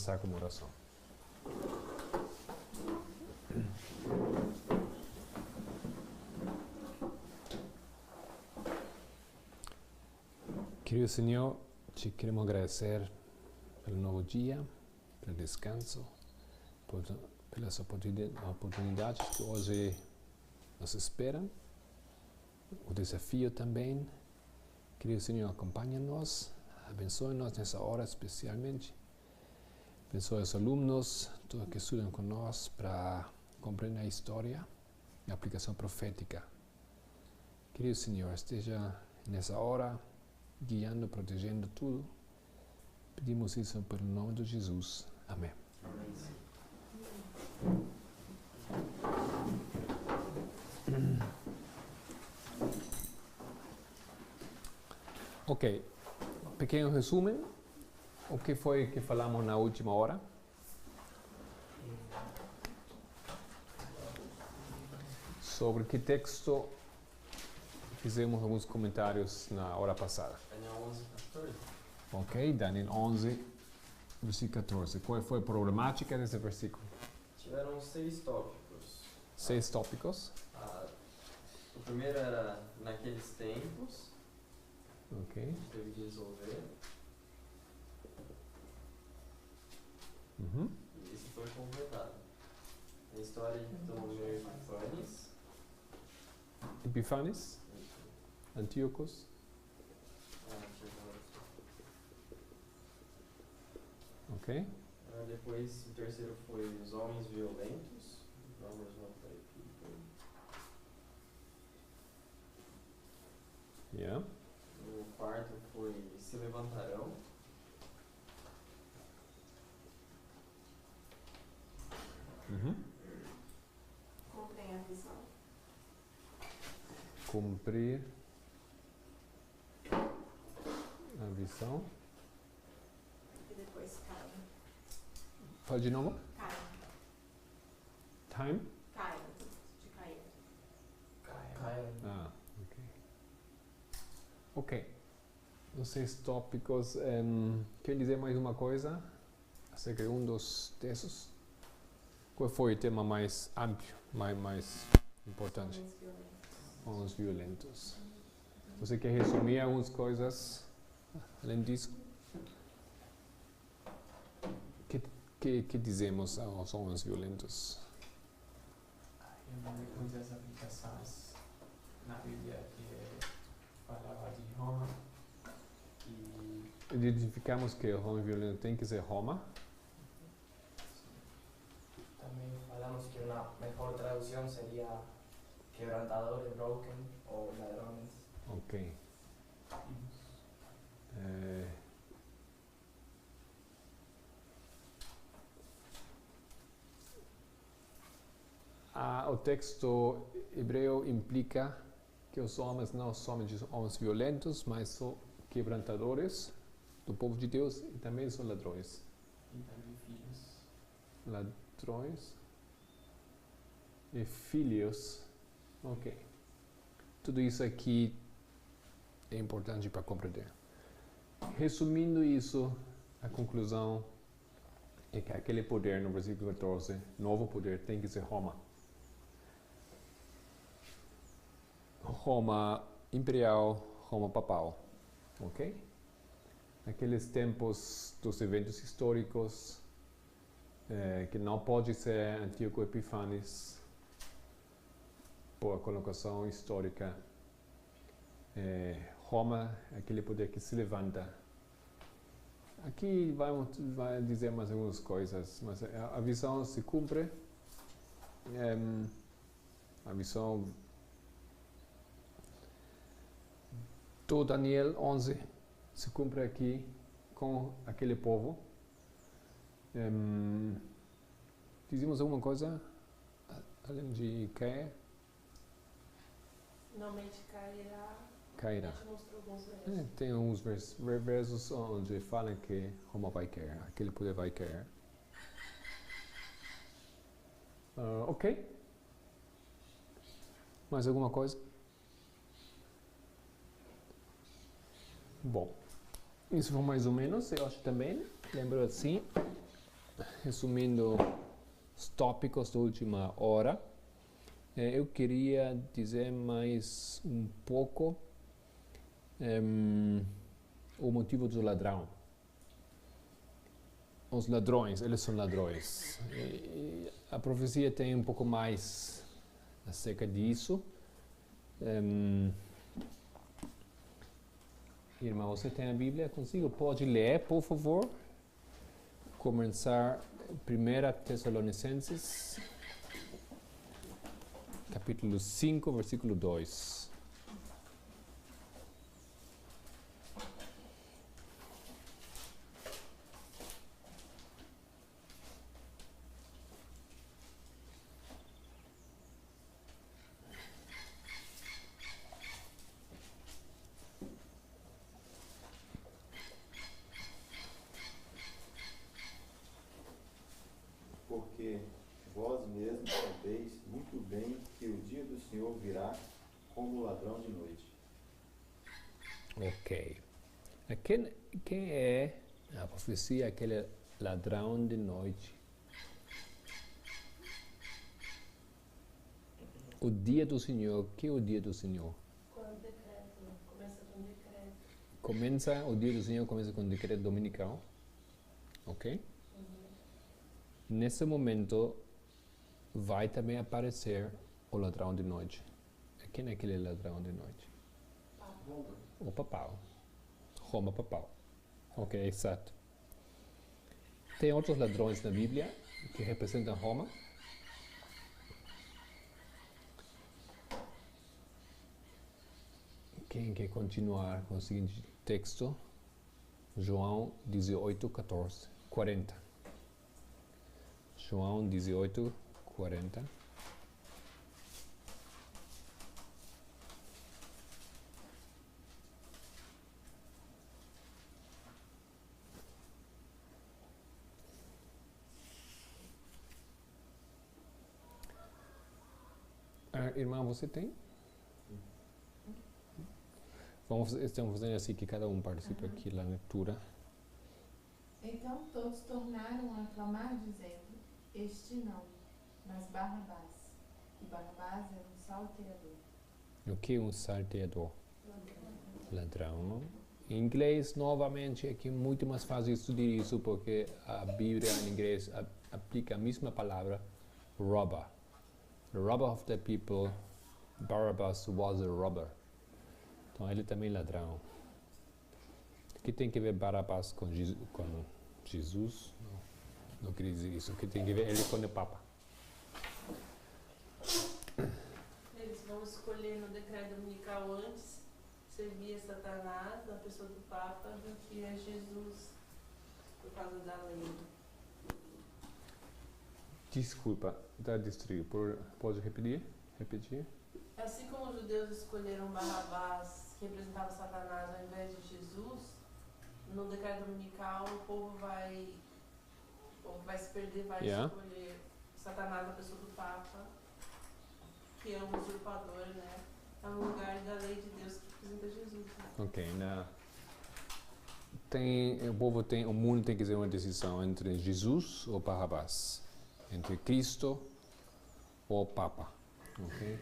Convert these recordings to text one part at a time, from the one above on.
começar com uma oração. Querido Senhor, te queremos agradecer pelo novo dia, pelo descanso, pelas oportunidades que hoje nos esperam, o desafio também. Querido Senhor, acompanha-nos, abençoe-nos nessa hora especialmente. Abençoe os alunos, todos que estudam conosco para compreender a história e a aplicação profética. Querido Senhor, esteja nessa hora guiando, protegendo tudo. Pedimos isso pelo nome de Jesus. Amém. Ok, pequeno resumo. O que foi que falamos na última hora? Sobre que texto fizemos alguns comentários na hora passada. Daniel 11, 14. Ok, Daniel 11, versículo 14. Qual foi a problemática desse versículo? Tiveram 6 tópicos. 6 tópicos. O primeiro era naqueles tempos. Ok. A gente teve que resolver. E isso foi completado. A história de Ptolomeu Epifanes. Epifanes, Antíocos. Ok. Depois, o terceiro foi os homens violentos. Vamos voltar aqui. Yeah. O quarto foi se levantarão. Comprem a visão. Cumprir a visão. E depois caem. Fala de novo. Caem. Time. Caem. De cair. Ah, ok. Ok. Os 6 tópicos. Quer dizer mais uma coisa acerca de um dos textos? Qual foi o tema mais amplo, mais importante? Homens violentos. Os violentos. Você quer resumir algumas coisas além disso? Que dizemos aos homens violentos? Muitas aplicações na Bíblia que falava de Roma e Identificamos que o homem violento tem que ser Roma. também falamos que uma melhor tradução seria quebrantadores, broken ou ladrones. Ok. O texto hebreu implica que os homens não são homens violentos, mas são quebrantadores do povo de Deus e também são ladrões. E também filhos. Ladrões e filhos. Ok. Tudo isso aqui é importante para compreender. Resumindo isso, a conclusão é que aquele poder no versículo 14, novo poder, tem que ser Roma. Roma imperial, Roma papal. Ok? Naqueles tempos dos eventos históricos, que não pode ser Antíoco Epifanes, por a colocação histórica, Roma é aquele poder que se levanta. Aqui vai dizer mais algumas coisas, mas a visão se cumpre. A visão do Daniel 11 se cumpre aqui com aquele povo. Dizemos alguma coisa além de cair? Finalmente cairá. Cairá. A gente mostrou alguns versos. Tem uns versos onde falam que Roma vai cair, aquele poder vai cair. Ok. Mais alguma coisa? Bom, isso foi mais ou menos, eu acho também. Lembro assim, resumindo os tópicos da última hora, eu queria dizer mais um pouco o motivo do ladrão. Os ladrões, eles são ladrões. E a profecia tem um pouco mais acerca disso. Irmão, você tem a Bíblia consigo? Pode ler, por favor. Começar 1 Tessalonicenses, capítulo 5, versículo 2. Porque vós mesmos sabeis muito bem que o dia do Senhor virá como ladrão de noite. Ok. Quem é a profecia, aquele ladrão de noite? O dia do Senhor, que é o dia do Senhor? Quando o decreto, né? Começa com decreto. O dia do Senhor começa com o decreto dominical. Ok? Nesse momento, vai também aparecer o ladrão de noite. Quem é aquele ladrão de noite? Roma. O papal. Roma papal. Ok, exato. Tem outros ladrões na Bíblia que representam Roma. Quem quer continuar com o seguinte texto? João 18, 14, 40. João 18, 40. Irmã, você tem? Estamos fazendo assim que cada um participa aqui na leitura. Então todos tornaram a clamar, dizendo: Este não, mas Barrabás. E Barrabás era um salteador. O que é um salteador? Ladrão. Em inglês, novamente, é que é muito mais fácil estudar isso porque a Bíblia em inglês aplica a mesma palavra, robber. The robber of the people, Barabbas was a robber. Então ele também é ladrão. O que tem que ver Barabbas com Jesus? Não queria dizer isso. O que tem que ver ele com o Papa? Eles vão escolher no decreto dominical antes servir a Satanás, na pessoa do Papa, do que a Jesus, por causa da lei. Desculpa, está distraído. Pode repetir? Assim como os judeus escolheram Barrabás, que representava Satanás, ao invés de Jesus, no decreto dominical o povo vai se perder, vai escolher Satanás, a pessoa do Papa, que é um usurpador, né? No lugar da lei de Deus que representa Jesus. Né? Ok, o mundo tem que fazer uma decisão entre Jesus ou Barrabás, entre Cristo ou Papa. Okay?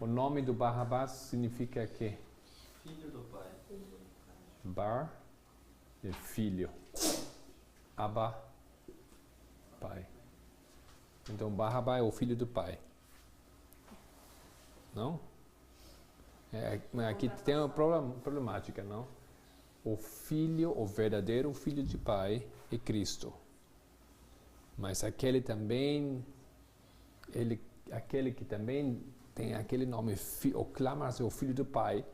O nome do Barrabás significa que Filho do pai. Bar é filho, Abba, pai. Então Barrabás é o filho do pai. Não? Mas aqui tem uma problemática, não? O filho, o verdadeiro filho de pai é Cristo. Mas aquele que também tem aquele nome, ou clama-se o filho do pai,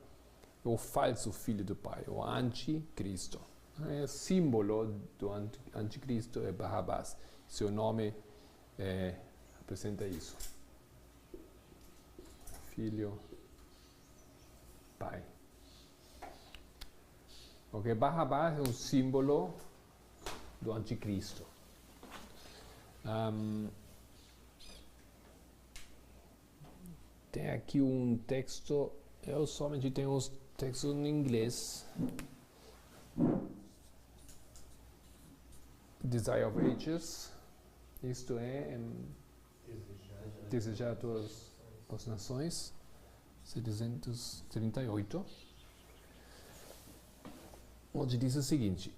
é o falso filho do pai, o anticristo. O símbolo do anticristo é Barrabás. Seu nome representa isso. Filho, pai. Ok, Barrabás é um símbolo do anticristo. Tem aqui um texto, eu somente tenho os textos em inglês. Desire of Ages, Isto é desejar a todas as nações, 738, onde diz o seguinte: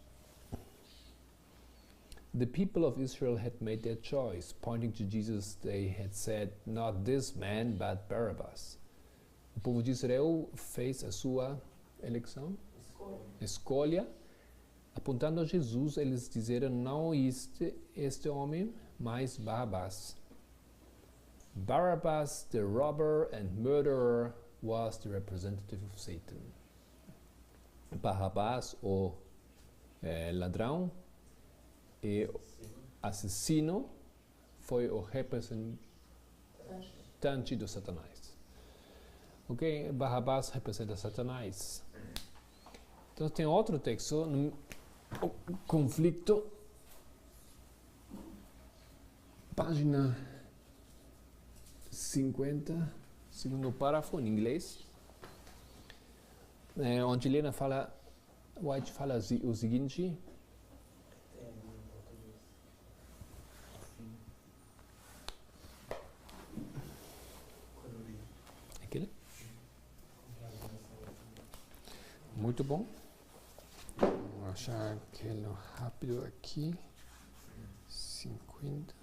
The people of Israel had made their choice. Pointing to Jesus, they had said, not this man, but Barabbas. O povo de Israel fez a sua eleição, escolha, apontando a Jesus. Eles disseram, não este homem, mas Barabbas. Barabbas, the robber and murderer, was the representative of Satan. Barabbas, o ladrão e assassino, foi o representante do Satanás. Ok? Barabbas representa Satanás. Então tem outro texto, no conflito, página 50, segundo parágrafo em inglês, onde Helena fala, White fala o seguinte: aquele? Muito bom. Vou achar aquele rápido aqui. 50.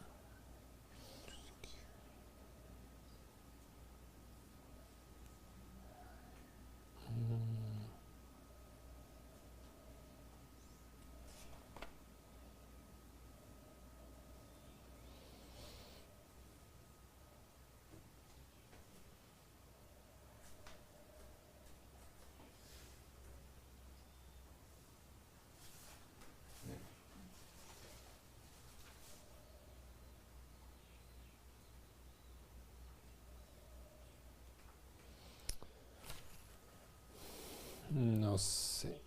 Não sei.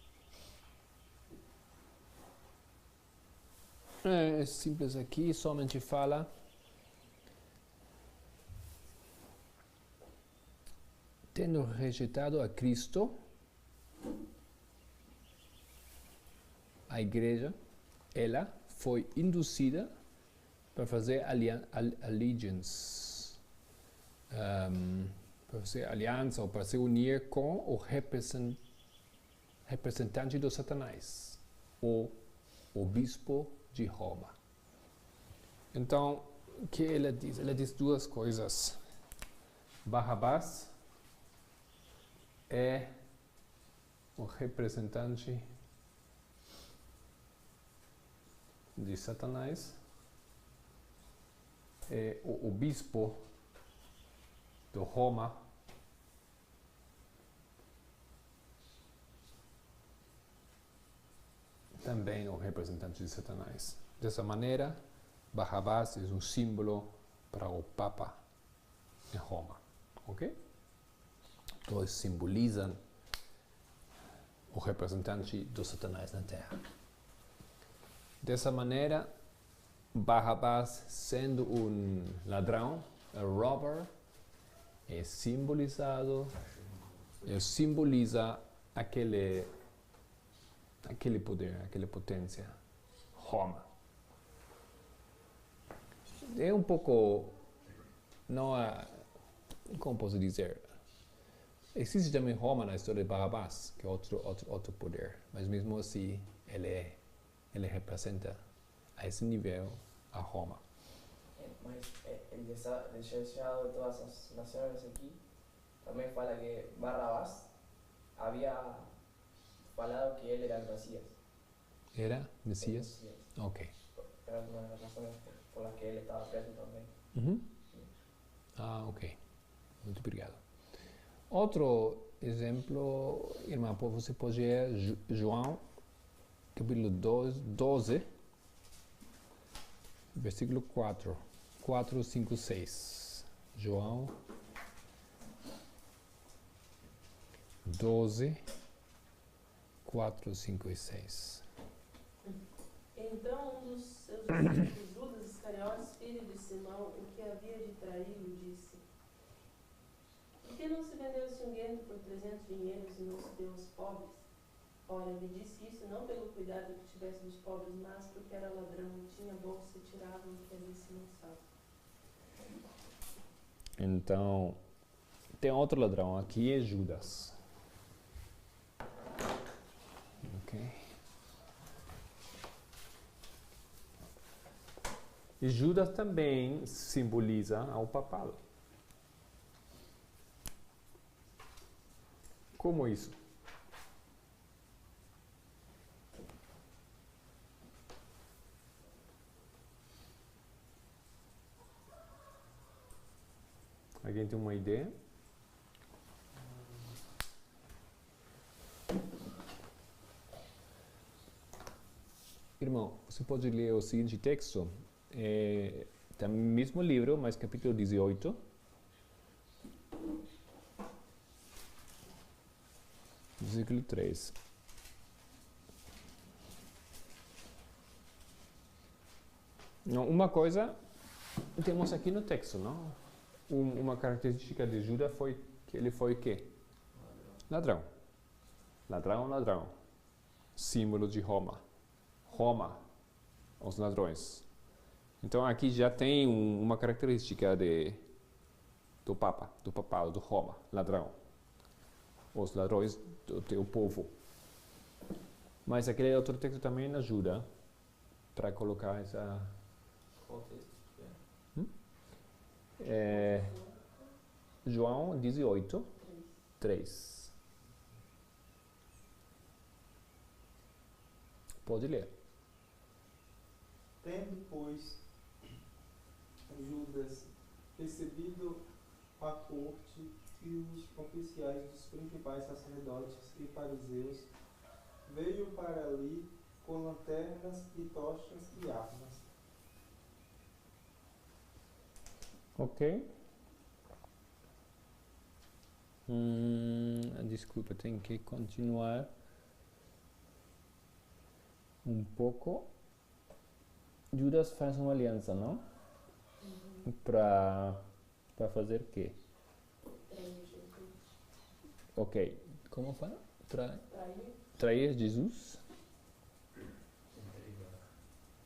É simples aqui, somente fala tendo rejeitado a Cristo, a igreja, ela foi induzida para fazer allegiance, para fazer aliança ou para se unir com o representante do Satanás, o bispo de Roma. Então, o que ela diz? Ela diz duas coisas. Barabbas é o representante de Satanás, é o bispo de Roma também o representante de Satanás. Dessa maneira, Barabbas é um símbolo para o Papa em Roma. Ok? Dois simbolizam o representante do Satanás na Terra. Dessa maneira, Barabbas, sendo um ladrão, um robber, simboliza aquele poder, aquela potência, Roma. É um pouco, não é, como posso dizer, existe também Roma na história de Barabbas, que é outro poder, mas mesmo assim ele representa a esse nível a Roma. Mas el desechado de todas as nações aqui também fala que Barrabás havia falado que ele era el Mesías. Era Messias? El Mesías. Ok. Era uma das razões por las que ele estava preso também. Ah, ok. Muito obrigado. Outro exemplo, irmã, você pode ler João, capítulo 12, versículo 4, 5, 6. João 12, 4, 5 e 6. Então um dos seus discípulos, Judas Iscariotes, filho de Simão, o que havia de traí-lo, disse: Por que não se vendeu esse unguento por 300 dinheiros e não se deu aos pobres? Olha, ele disse isso não pelo cuidado que tivesse dos pobres, mas porque era ladrão, tinha bolsa e tirava o que ali se lançava. Então, tem outro ladrão aqui, é Judas. Ok? E Judas também simboliza ao papado. Como isso? Alguém tem uma ideia? Irmão, você pode ler o seguinte texto? Está no mesmo livro, mas capítulo 18. Versículo 3. Não, uma coisa temos aqui no texto, não? Uma característica de Judas foi que ele foi o quê? Ladrão. Ladrão, ladrão. Símbolo de Roma. Roma, os ladrões. Então aqui já tem uma característica do Papa, do papado, do Roma, ladrão. Os ladrões do teu povo. Mas aquele outro texto também ajuda para colocar essa... Qual texto? João 18, 3. Pode ler. Tendo, pois, Judas recebido a corte e os oficiais dos principais sacerdotes e fariseus, veio para ali com lanternas e tochas e armas. Ok. Desculpa, tenho que continuar um pouco. Judas faz uma aliança, não? Para fazer o quê? Ok. Como fala? Trair Jesus?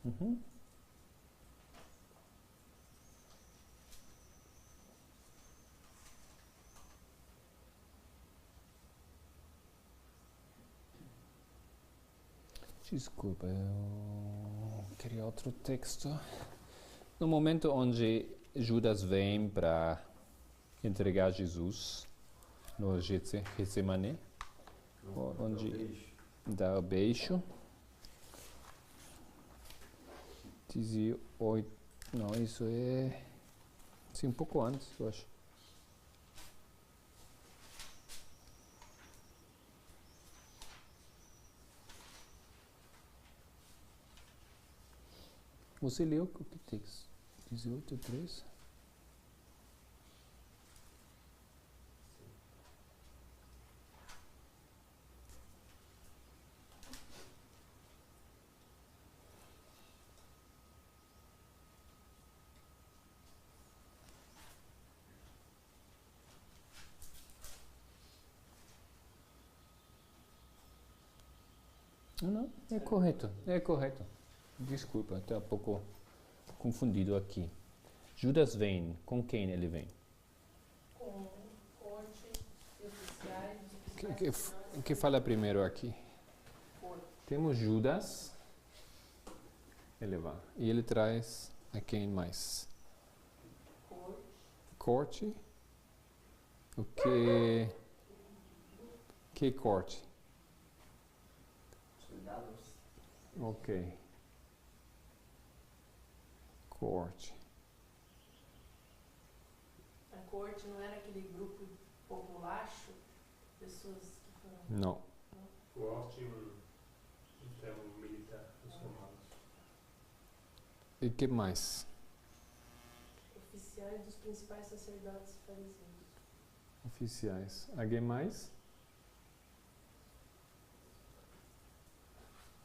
Uhum. Desculpa, eu queria outro texto. No momento onde Judas vem para entregar Jesus no Getsemane, onde dá o beijo, 18, não, isso é sim, um pouco antes, eu acho. Você leu o que texto? 18, 3? Não, é correto, é correto. Desculpa, estou um pouco confundido aqui. Judas vem, com quem ele vem? Com corte e oficiais. O que fala primeiro aqui? Temos Judas, ele vai, e ele traz a quem mais? Corte. O que corte? Soldados. Ok. Corte. A corte não era aquele grupo populacho? Pessoas que foram... Não. Corte, um termo militar dos romanos. E que mais? Oficiais dos principais sacerdotes e fariseus. Oficiais. Alguém mais?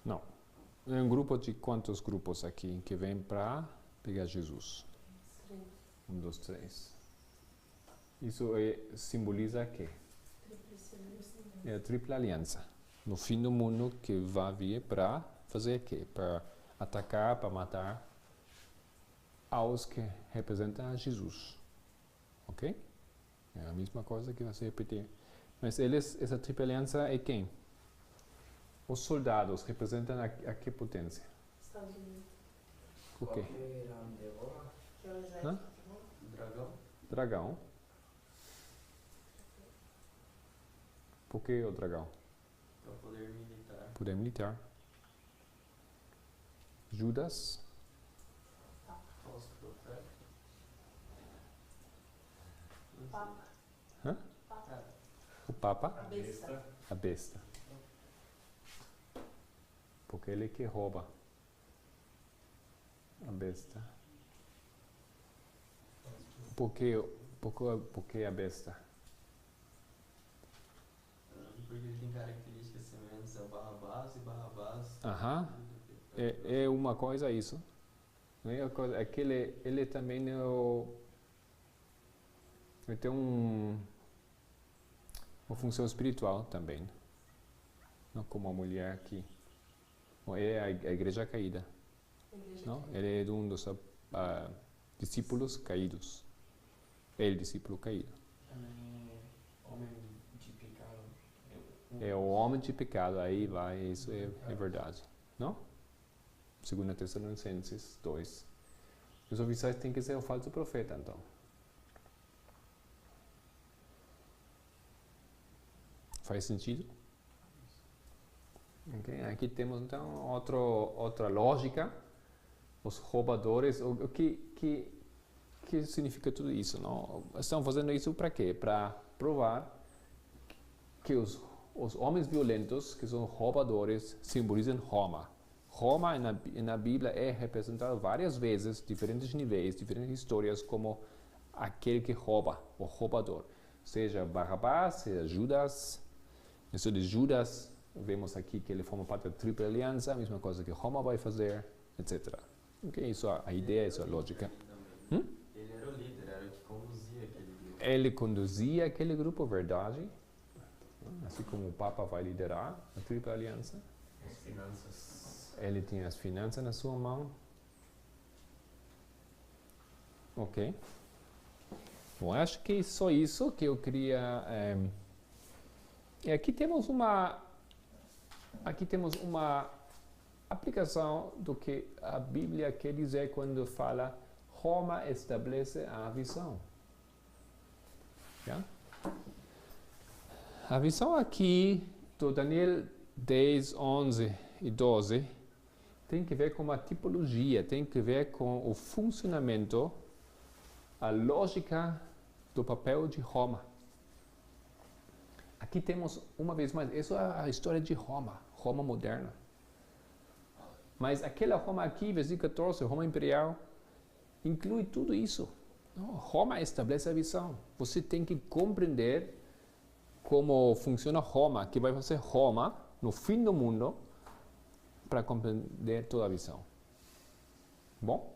Não. É um grupo de quantos grupos aqui que vem para pegar Jesus? 3. 1, 2, 3. Isso simboliza o quê? É a tripla aliança. no fim do mundo que vai vir para fazer o quê? Para atacar, para matar aos que representam Jesus. Ok? É a mesma coisa que vai se repetir. Mas essa triple aliança é quem? Os soldados representam a que potência? Estados Unidos. O quê? Que é o exército. Hã? Dragão? Dragão. Por que o dragão? Para poder militar. Poder militar. Judas. Falso profeta. Não sei. Papa. Hã? Papa. O Papa. A besta. A besta. Porque ele que rouba. A besta. Por que a besta? Porque ele tem características semelhantes a Barrabás e Barrabás. Aham. É uma coisa isso. Não é uma coisa, ele também ele tem uma função espiritual também. Não como a mulher aqui. É a igreja caída. Não? Ele é um dos discípulos caídos. É o discípulo caído. Também homem de pecado. É o homem de pecado, aí vai, isso é verdade. Não? 2 Tessalonicenses 2. Os oficiais têm que ser o falso profeta, então. Faz sentido? Okay. Aqui temos, então, outra lógica. Os roubadores, o que significa tudo isso? Não? Estão fazendo isso para quê? Para provar que os homens violentos, que são roubadores, simbolizam Roma. Roma na Bíblia é representado várias vezes, diferentes níveis, diferentes histórias, como aquele que rouba, o roubador. Seja Barrabás, seja Judas. Isso de Judas, vemos aqui que ele forma parte da Tríplice Aliança, a mesma coisa que Roma vai fazer, etc. Okay, isso a ideia, isso a lógica. Ele era o líder, era o que conduzia aquele grupo. Ele conduzia aquele grupo, verdade. Assim como o Papa vai liderar a Tríplice Aliança. As finanças. Ele tinha as finanças na sua mão. Ok. Bom, acho que só isso que eu queria... Aqui temos uma aplicação do que a Bíblia quer dizer quando fala Roma estabelece a visão. Yeah? A visão aqui do Daniel 10, 11 e 12 tem que ver com a tipologia, tem que ver com o funcionamento, a lógica do papel de Roma. Aqui temos, uma vez mais, isso é a história de Roma, Roma moderna. Mas aquela Roma aqui, versículo 14, Roma imperial, inclui tudo isso. Roma estabelece a visão. Você tem que compreender como funciona Roma, que vai fazer Roma no fim do mundo, para compreender toda a visão. Bom?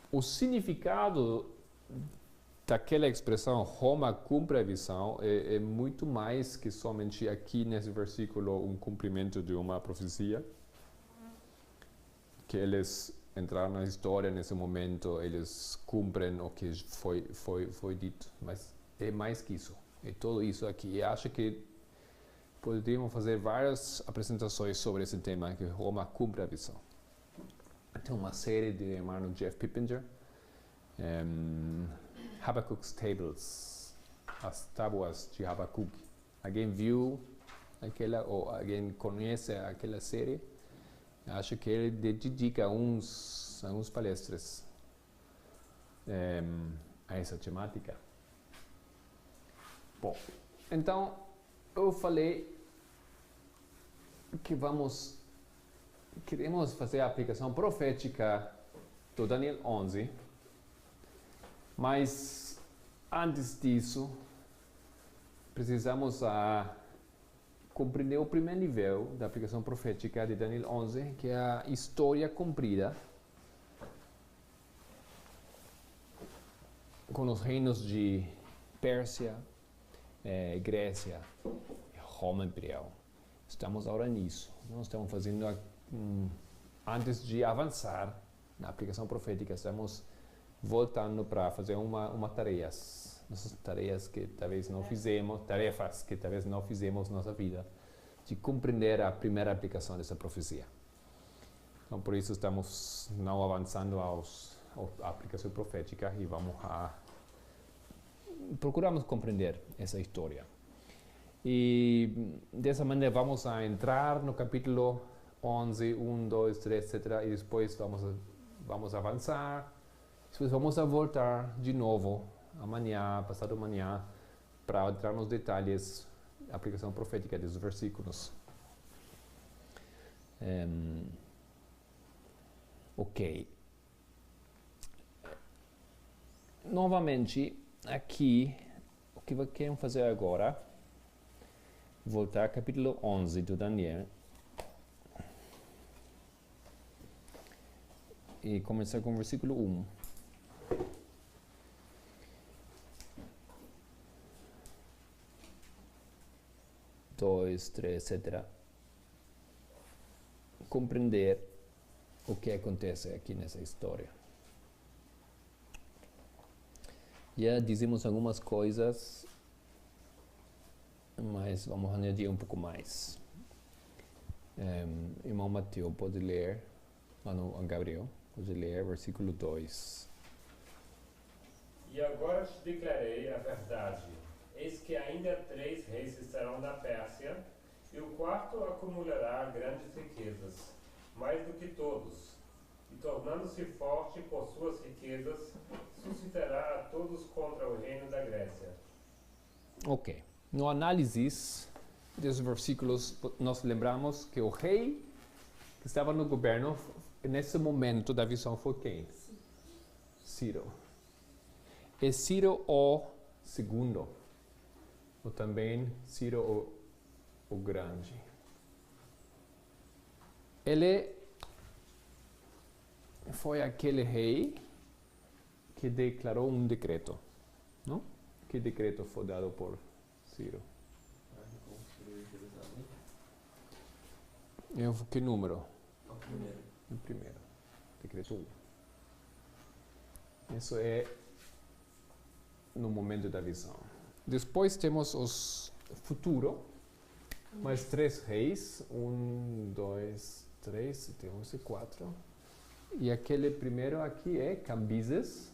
O significado daquela expressão Roma cumpre a visão é muito mais que somente aqui nesse versículo um cumprimento de uma profecia, que eles entraram na história nesse momento, eles cumprem o que foi dito, mas é mais que isso, é tudo isso aqui. E acho que poderíamos fazer várias apresentações sobre esse tema, que Roma cumpre a visão. Tem uma série de irmão Jeff Pippinger, Habakkuk's Tables, as tábuas de Habakkuk. Alguém viu aquela, ou alguém conhece aquela série? Acho que ele dedica alguns palestras a essa temática. Bom, então eu falei que queremos fazer a aplicação profética do Daniel 11, mas antes disso precisamos compreender o primeiro nível da aplicação profética de Daniel 11, que é a história cumprida com os reinos de Pérsia, Grécia, Roma Imperial. Estamos agora nisso. Nós estamos fazendo, antes de avançar na aplicação profética, estamos voltando para fazer uma tarefas, nossas tarefas que talvez não fizemos, na nossa vida, de compreender a primeira aplicação dessa profecia. Então, por isso estamos não avançando à aplicação profética e procuramos compreender essa história. E dessa maneira vamos a entrar no capítulo 11, 1, 2, 3, etc. E depois vamos avançar. Depois vamos a voltar de novo amanhã, passado amanhã, para entrar nos detalhes da aplicação profética dos versículos. Ok. Novamente, aqui, o que queremos fazer agora, voltar ao capítulo 11 do Daniel e começar com o versículo 1. Dois, três, etc. Compreender o que acontece aqui nessa história. Já dizemos algumas coisas, mas vamos añadir um pouco mais. Irmão Mateus, pode ler, Gabriel, pode ler versículo 2. E agora te declarei a verdade. Eis que ainda 3 reis estarão da Pérsia, e o quarto acumulará grandes riquezas, mais do que todos, e tornando-se forte por suas riquezas, suscitará a todos contra o reino da Grécia. Ok. No análise desses versículos, nós lembramos que o rei que estava no governo, nesse momento da visão, foi quem? Ciro. É Ciro o segundo, ou também Ciro o grande. Ele foi aquele rei que declarou um decreto, não? Que decreto foi dado por Ciro? Que número? O primeiro. O primeiro. Decreto 1. Isso é no momento da visão. Depois temos os futuro, mais 3 reis. 1, 2, 3, temos 4. E aquele primeiro aqui é Cambises.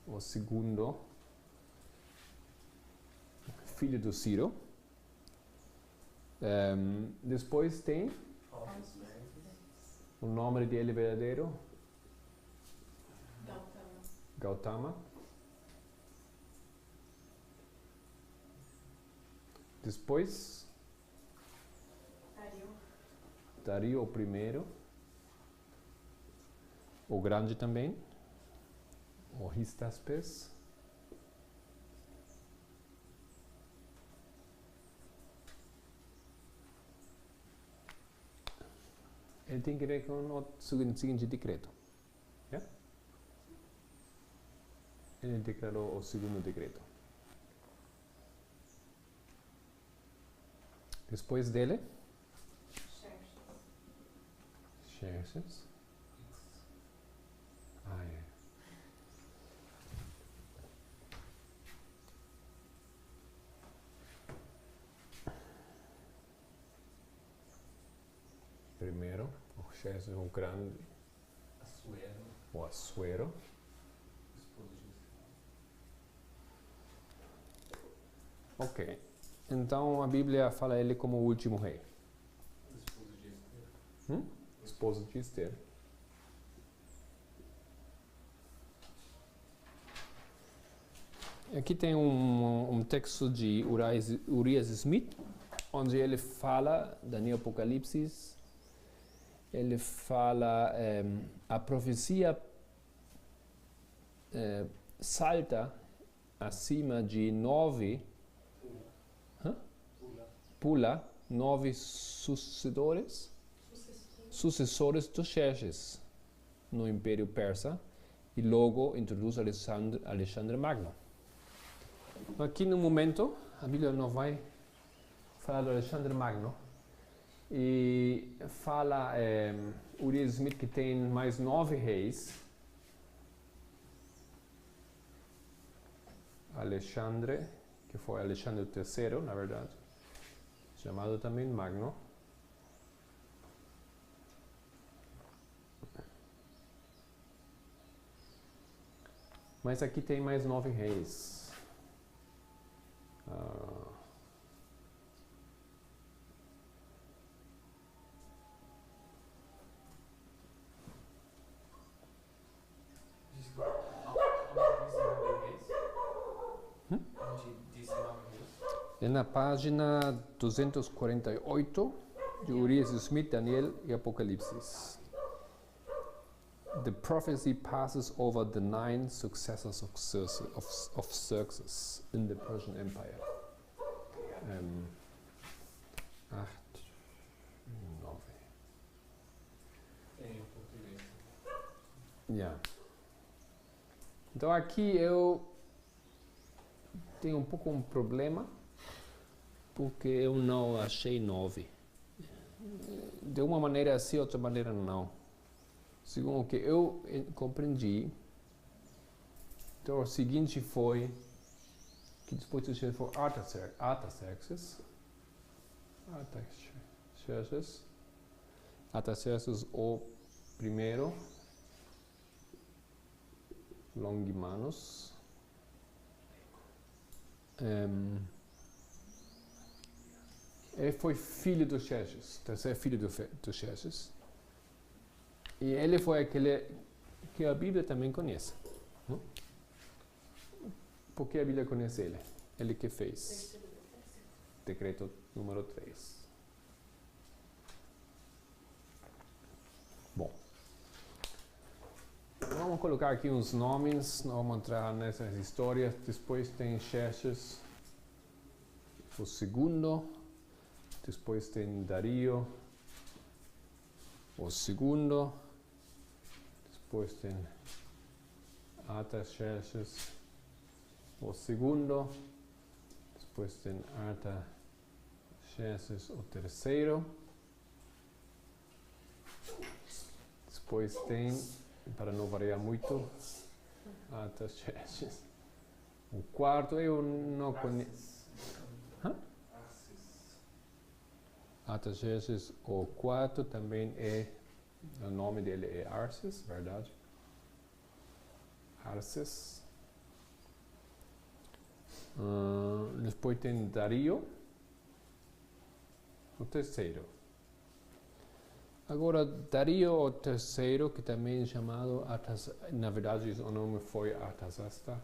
O segundo, filho do Ciro. Depois tem o nome dele verdadeiro, Gautama. Depois Dario o primeiro, o grande também, o Histaspes. Ele tem que ver com o seguinte decreto. Yeah? Ele declarou o segundo decreto. Depois dele, Xerxes. É. Primeiro, o Xerxes, o grande, o Assuero. Ok. Então a Bíblia fala ele como o último rei. Esposo de Esther. Aqui tem um texto de Urias Smith, onde ele fala, Daniel Apocalipse, ele fala, a profecia salta acima de 9, pula 9 sucessores dos Xerxes no Império Persa, e logo introduz Alexandre Magno. Aqui no momento, a Bíblia não vai falar do Alexandre Magno. E fala Urias Smith que tem mais 9 reis. Alexandre, que foi Alexandre III, na verdade, chamado também Magno. Mas aqui tem mais 9 reis. É na página 248 de Urias Smith, Daniel e Apocalipse. The prophecy passes over the 9 successors of Xerxes in the Persian Empire. 8, 9. Tem em português. Yeah. Então aqui eu tenho um pouco um problema, porque eu não achei 9. De uma maneira sim, outra maneira não. Segundo o que eu compreendi, então o seguinte foi que depois do chefe foi Artaxerxes, o primeiro, Longimanus, ele foi filho do Xerxes, terceiro filho do Xerxes. E ele foi aquele que a Bíblia também conhece. Não? Por que a Bíblia conhece ele? Ele que fez. Decreto número 3. Bom. Vamos colocar aqui uns nomes, não vamos entrar nessas histórias. Depois tem Xerxes, o segundo. Depois tem Dario, o segundo. Depois tem Artaxerxes, o segundo. Depois tem Artaxerxes, o terceiro. Depois tem, para não variar muito, Artaxerxes, o quarto. Eu não conheço. Artaxerxes, o quarto também é. O nome dele é Arces, verdade? Arces. Depois tem Dario, o terceiro. Agora, Dario, o terceiro, que também é chamado na verdade o nome foi Artasasta.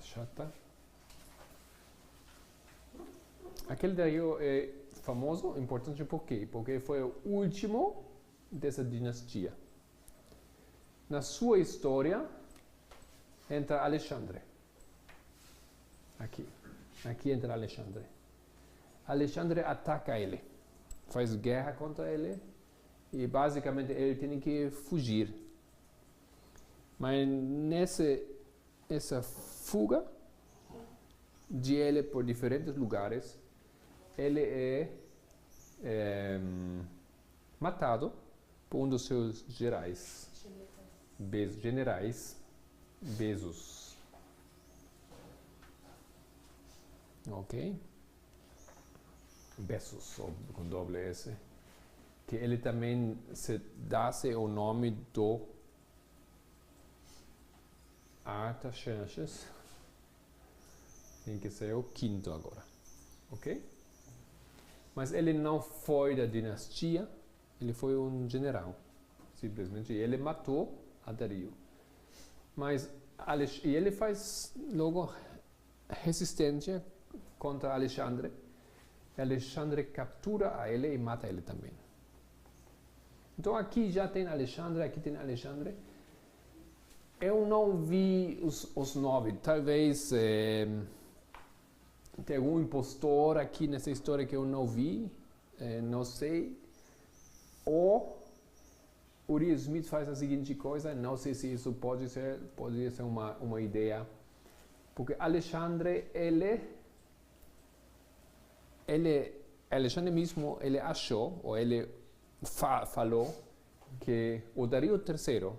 Chata. Aquele Dario é famoso, importante por quê? Porque foi o último dessa dinastia. Na sua história entra Alexandre. Aqui entra Alexandre. Alexandre ataca ele, faz guerra contra ele e basicamente ele tem que fugir. Mas essa fuga de ele por diferentes lugares, ele é matado por um dos seus generais, Bezos. Ok? Bezos, com doble S. Que ele também se dá-se o nome do Artaxerxes, tem que ser o quinto agora, ok? Mas ele não foi da dinastia, ele foi um general, simplesmente. Ele matou a Dario. Mas ele faz logo resistência contra Alexandre. Alexandre captura a ele e mata ele também. Então aqui já tem Alexandre, aqui tem Alexandre. Eu não vi os 9. Talvez tem algum impostor aqui nessa história que eu não vi. não sei. Ou Uriah Smith faz a seguinte coisa, não sei se isso pode ser uma ideia, porque Alexandre, Alexandre mesmo, ele achou, ou ele falou, que o Dario III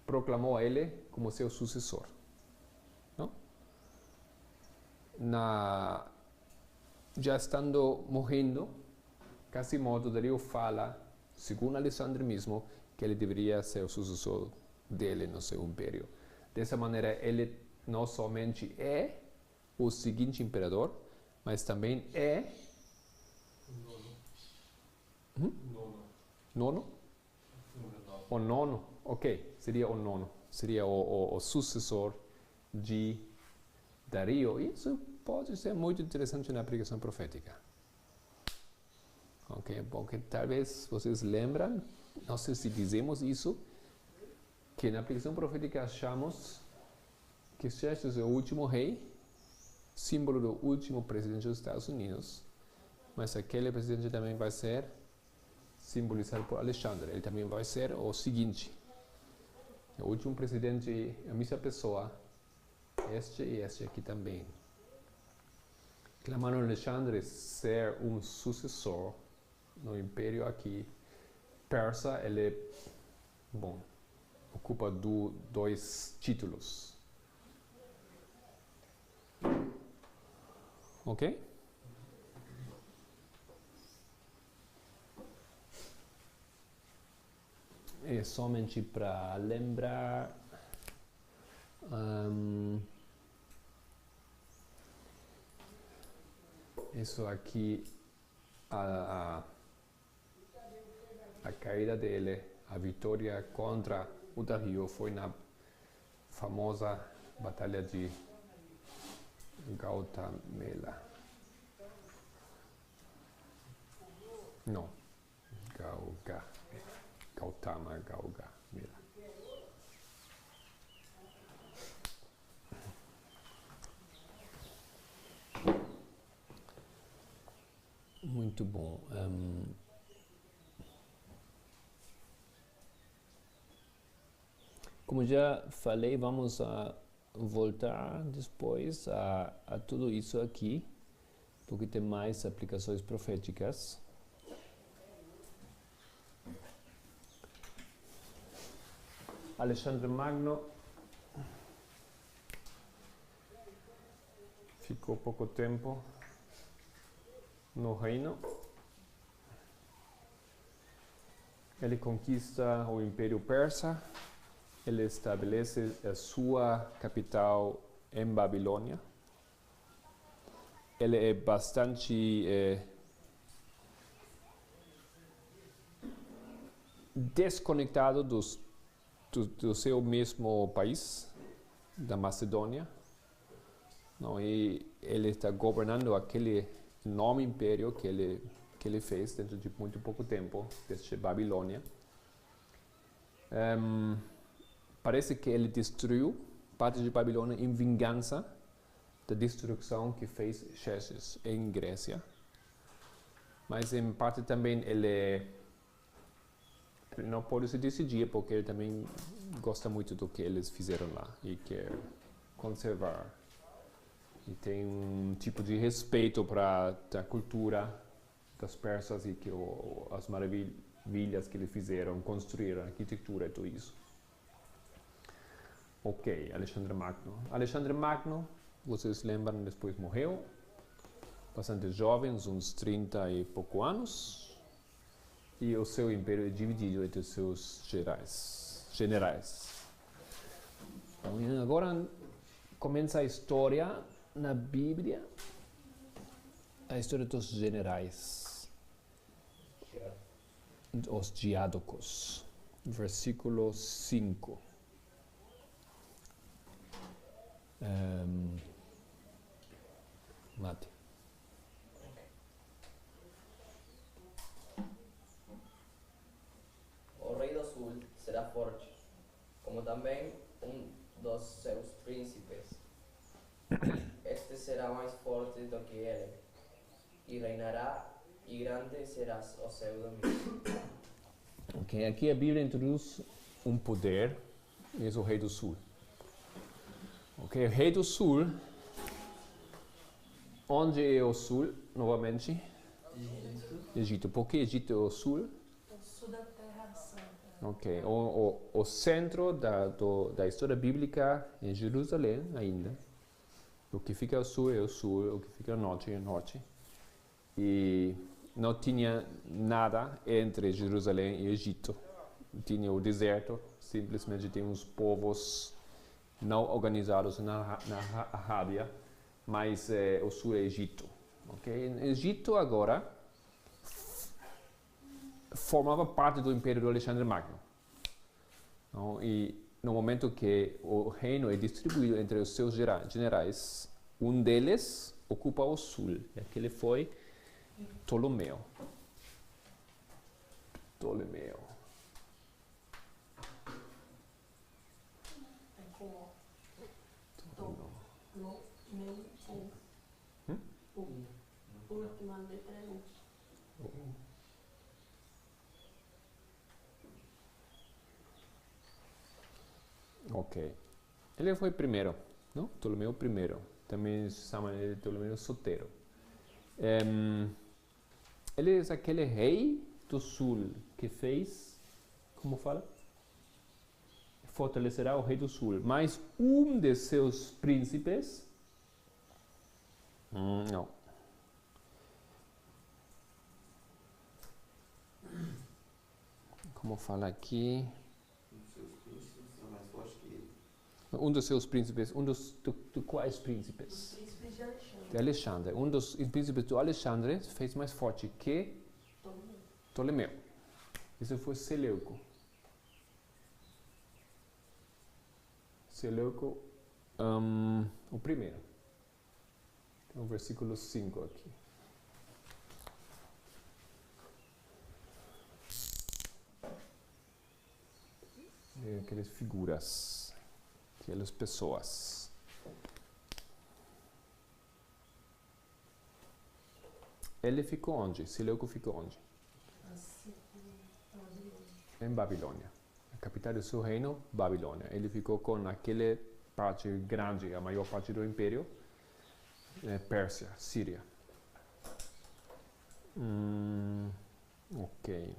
proclamou ele como seu sucessor. Não? Já estando morrendo, Quasimodo, Dario fala, segundo Alexandre mesmo, que ele deveria ser o sucessor dele no seu império. Dessa maneira, ele não somente é o seguinte imperador, mas também é nono? O nono, ok, seria o nono, seria o sucessor de Dario. Isso pode ser muito interessante na pregação profética. Ok, porque talvez vocês lembram, não sei se dizemos isso, que na pregação profética achamos que Xerxes é o último rei, símbolo do último presidente dos Estados Unidos, mas aquele presidente também vai ser simbolizado por Alexandre. Ele também vai ser o seguinte: o último presidente, a mesma pessoa, este e este aqui também. Clamando a Alexandre ser um sucessor no império aqui persa, ele, ocupa dois títulos. Ok? É somente para lembrar, isso aqui, a caída dele, a vitória contra o Dario foi na famosa batalha de Gaugamela. Não, Gautama. Muito bom. Como já falei, vamos voltar depois a tudo isso aqui, porque tem mais aplicações proféticas. Alexandre Magno ficou pouco tempo no reino. Ele conquista o Império Persa. Ele estabelece a sua capital em Babilônia. Ele é bastante desconectado do seu mesmo país, da Macedônia. Não, e ele está governando aquele enorme império que ele fez dentro de muito pouco tempo, desde Babilônia. Parece que ele destruiu parte de Babilônia em vingança da destruição que fez Xerxes em Grécia. Mas em parte também ele não pode se decidir, porque ele também gosta muito do que eles fizeram lá e quer conservar. E tem um tipo de respeito para a cultura das persas e que as maravilhas que eles fizeram, construíram, a arquitetura e tudo isso. Ok, Alexandre Magno. Alexandre Magno, vocês lembram, depois morreu, bastante jovem, uns 30 e pouco anos. E o seu império é dividido entre seus generais. Então, agora começa a história na Bíblia, a história dos generais, os diádocos, versículo 5. Mate. O rei do sul será forte, como também dos seus príncipes. Este será mais forte do que ele, e reinará e grande será o seu domínio. Ok, aqui a Bíblia introduz um poder, esse é o rei do sul. Ok, o rei do sul, onde é o sul, novamente? Egito. Por que Egito é o sul? O sul da Terra Santa. Ok, o centro da história bíblica é Jerusalém ainda. O que fica ao sul é o sul, o que fica ao norte é o norte. E não tinha nada entre Jerusalém e Egito. Tinha o deserto, simplesmente tem uns povos não organizados na Arábia, mas o sul é Egito. Okay? Egito agora formava parte do Império do Alexandre Magno. Não? E no momento que o reino é distribuído entre os seus generais, um deles ocupa o sul. E aquele foi Ptolomeu. É com o última letra é U. Ok. Ele foi primeiro, não? Ptolomeu primeiro. Também se chama de Ptolomeu Sotero. Ele é aquele rei do sul que fez, como fala? Fortalecerá o rei do sul. Mas um de seus príncipes, não. Como fala aqui? Os seus príncipes são mais fortes que ele. Um dos seus príncipes, de quais príncipes? Os príncipes de Alexandre. De Alexandre. Um dos príncipes do Alexandre fez mais forte que Ptolomeu. Esse foi Seleuco. Seleuco, o primeiro. Tem o versículo 5 aqui. Aquelas figuras, aquelas pessoas. Ele ficou onde? Seleuco ficou onde? Em Babilônia. A capital do seu reino, Babilônia. Ele ficou com aquela parte grande, a maior parte do império, Pérsia, Síria. Ok.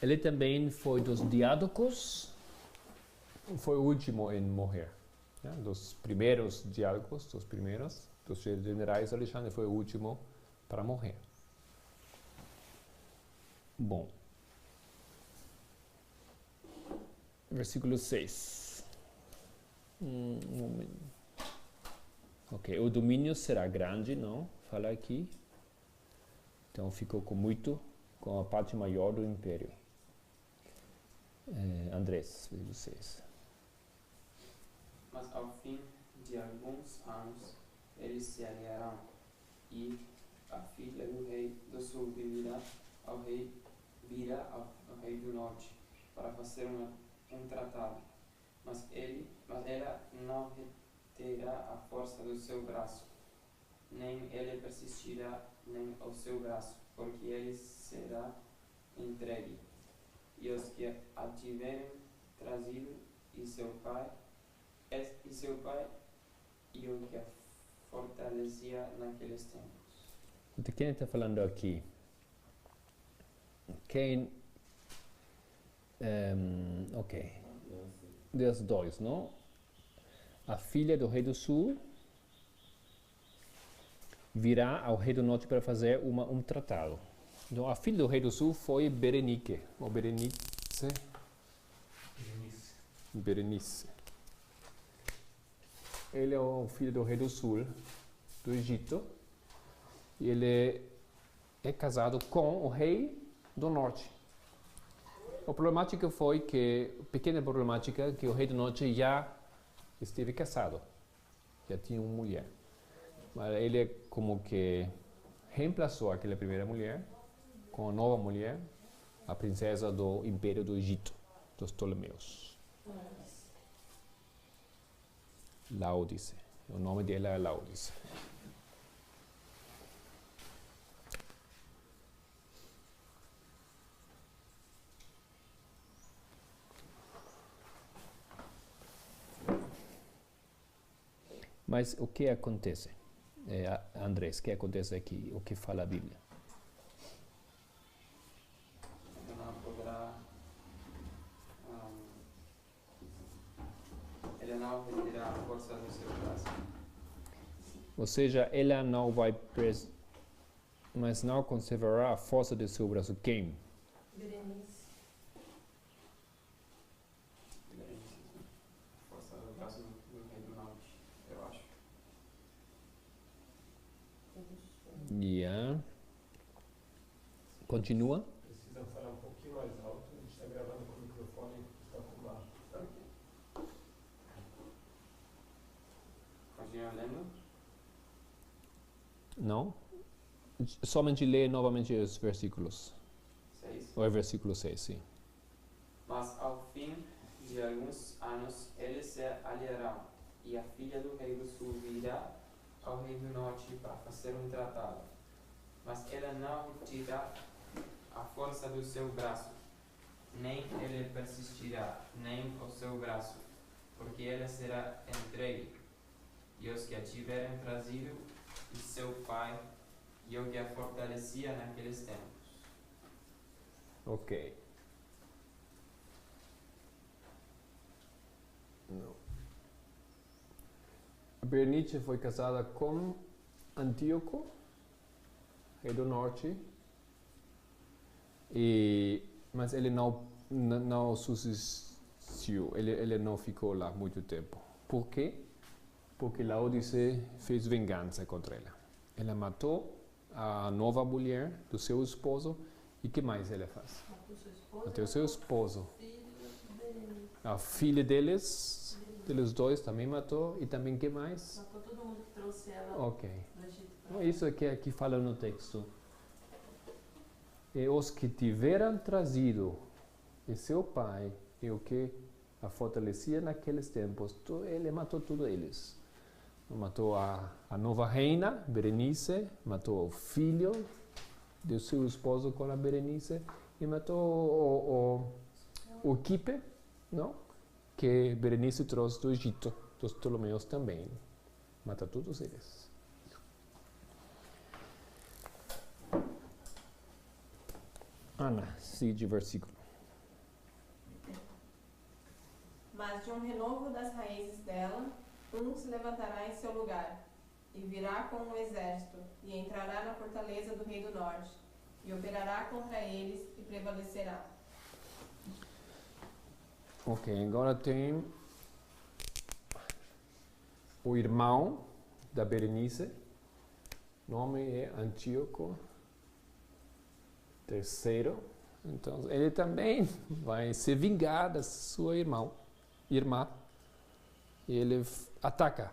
Ele também foi dos diádocos, foi o último em morrer. Né? Dos primeiros diádocos, dos generais, Alexandre foi o último para morrer. Bom. Versículo 6. Um momento. Ok, o domínio será grande, não? Fala aqui. Então ficou com a parte maior do império. Andrés, versículo 6. Mas ao fim de alguns anos, eles se aliarão, e a filha do rei do sul virá ao rei do norte, para fazer um tratado. Mas ela não reterá a força do seu braço, nem ele persistirá nem o seu braço, porque ele será entregue. E os que a tiverem trazido, e seu pai, e o que a fortalecia naqueles tempos. De quem está falando aqui? Quem? Ok. Dos dois, não? A filha do rei do sul virá ao rei do norte para fazer um tratado. Então, a filha do rei do sul foi Berenice. Ou Berenice. Ele é o filho do rei do sul, do Egito. E ele é casado com o rei do norte. A problemática foi pequena problemática, que o rei do norte já esteve casado. Já tinha uma mulher. Mas ele como que reemplaçou aquela primeira mulher com a nova mulher, a princesa do Império do Egito, dos Ptolomeus. Laodice. O nome dela é Laodice. Mas o que acontece? Andrés, o que acontece aqui? O que fala a Bíblia? Ele não poderá. Ele não retirará a força do seu braço. Ou seja, ela não vai mas não conservará a força do seu braço. Quem? Berenice. Força do braço do rei do norte, eu acho. Yeah. Continua. Precisa falar um pouquinho mais alto. A gente está gravando com o microfone que está com baixo. Continua lendo. Não? Somente lê novamente os versículos. 6. Ou é versículo 6, sim. Mas ao fim de alguns anos eles se aliarão, e a filha do rei do sul virá ao rei do norte para fazer um tratado. Mas ela não retirará a força do seu braço, nem ele persistirá, nem o seu braço, porque ela será entregue. E os que a tiverem trazido, e seu pai, e o que a fortalecia naqueles tempos. Ok. Não. Berenice foi casada com Antíoco, rei do norte, mas ele não subsistiu, ele não ficou lá muito tempo. Por quê? Porque Laodice fez vingança contra ela. Ela matou a nova mulher do seu esposo. E o que mais ela faz? Matou seu esposo. Matou seu esposo. Filho Berenice. A filha deles dois também matou. E também o que mais? Matou todo mundo que trouxe ela Ok. do Egito. Então, isso é que fala no texto. E os que tiveram trazido e seu pai e o que a fortalecia naqueles tempos, ele matou todos eles. Matou a nova reina, Berenice, matou o filho do seu esposo com a Berenice e matou o equipe, não? Que Berenice trouxe do Egito, dos Ptolomeus também. Mata todos eles. Ana, siga de versículo. Mas de um renovo das raízes dela, um se levantará em seu lugar, e virá com um exército, e entrará na fortaleza do rei do norte, e operará contra eles, e prevalecerá. Ok, agora tem o irmão da Berenice, o nome é Antíoco III. Então, ele também vai se vingar da sua irmã. E ele ataca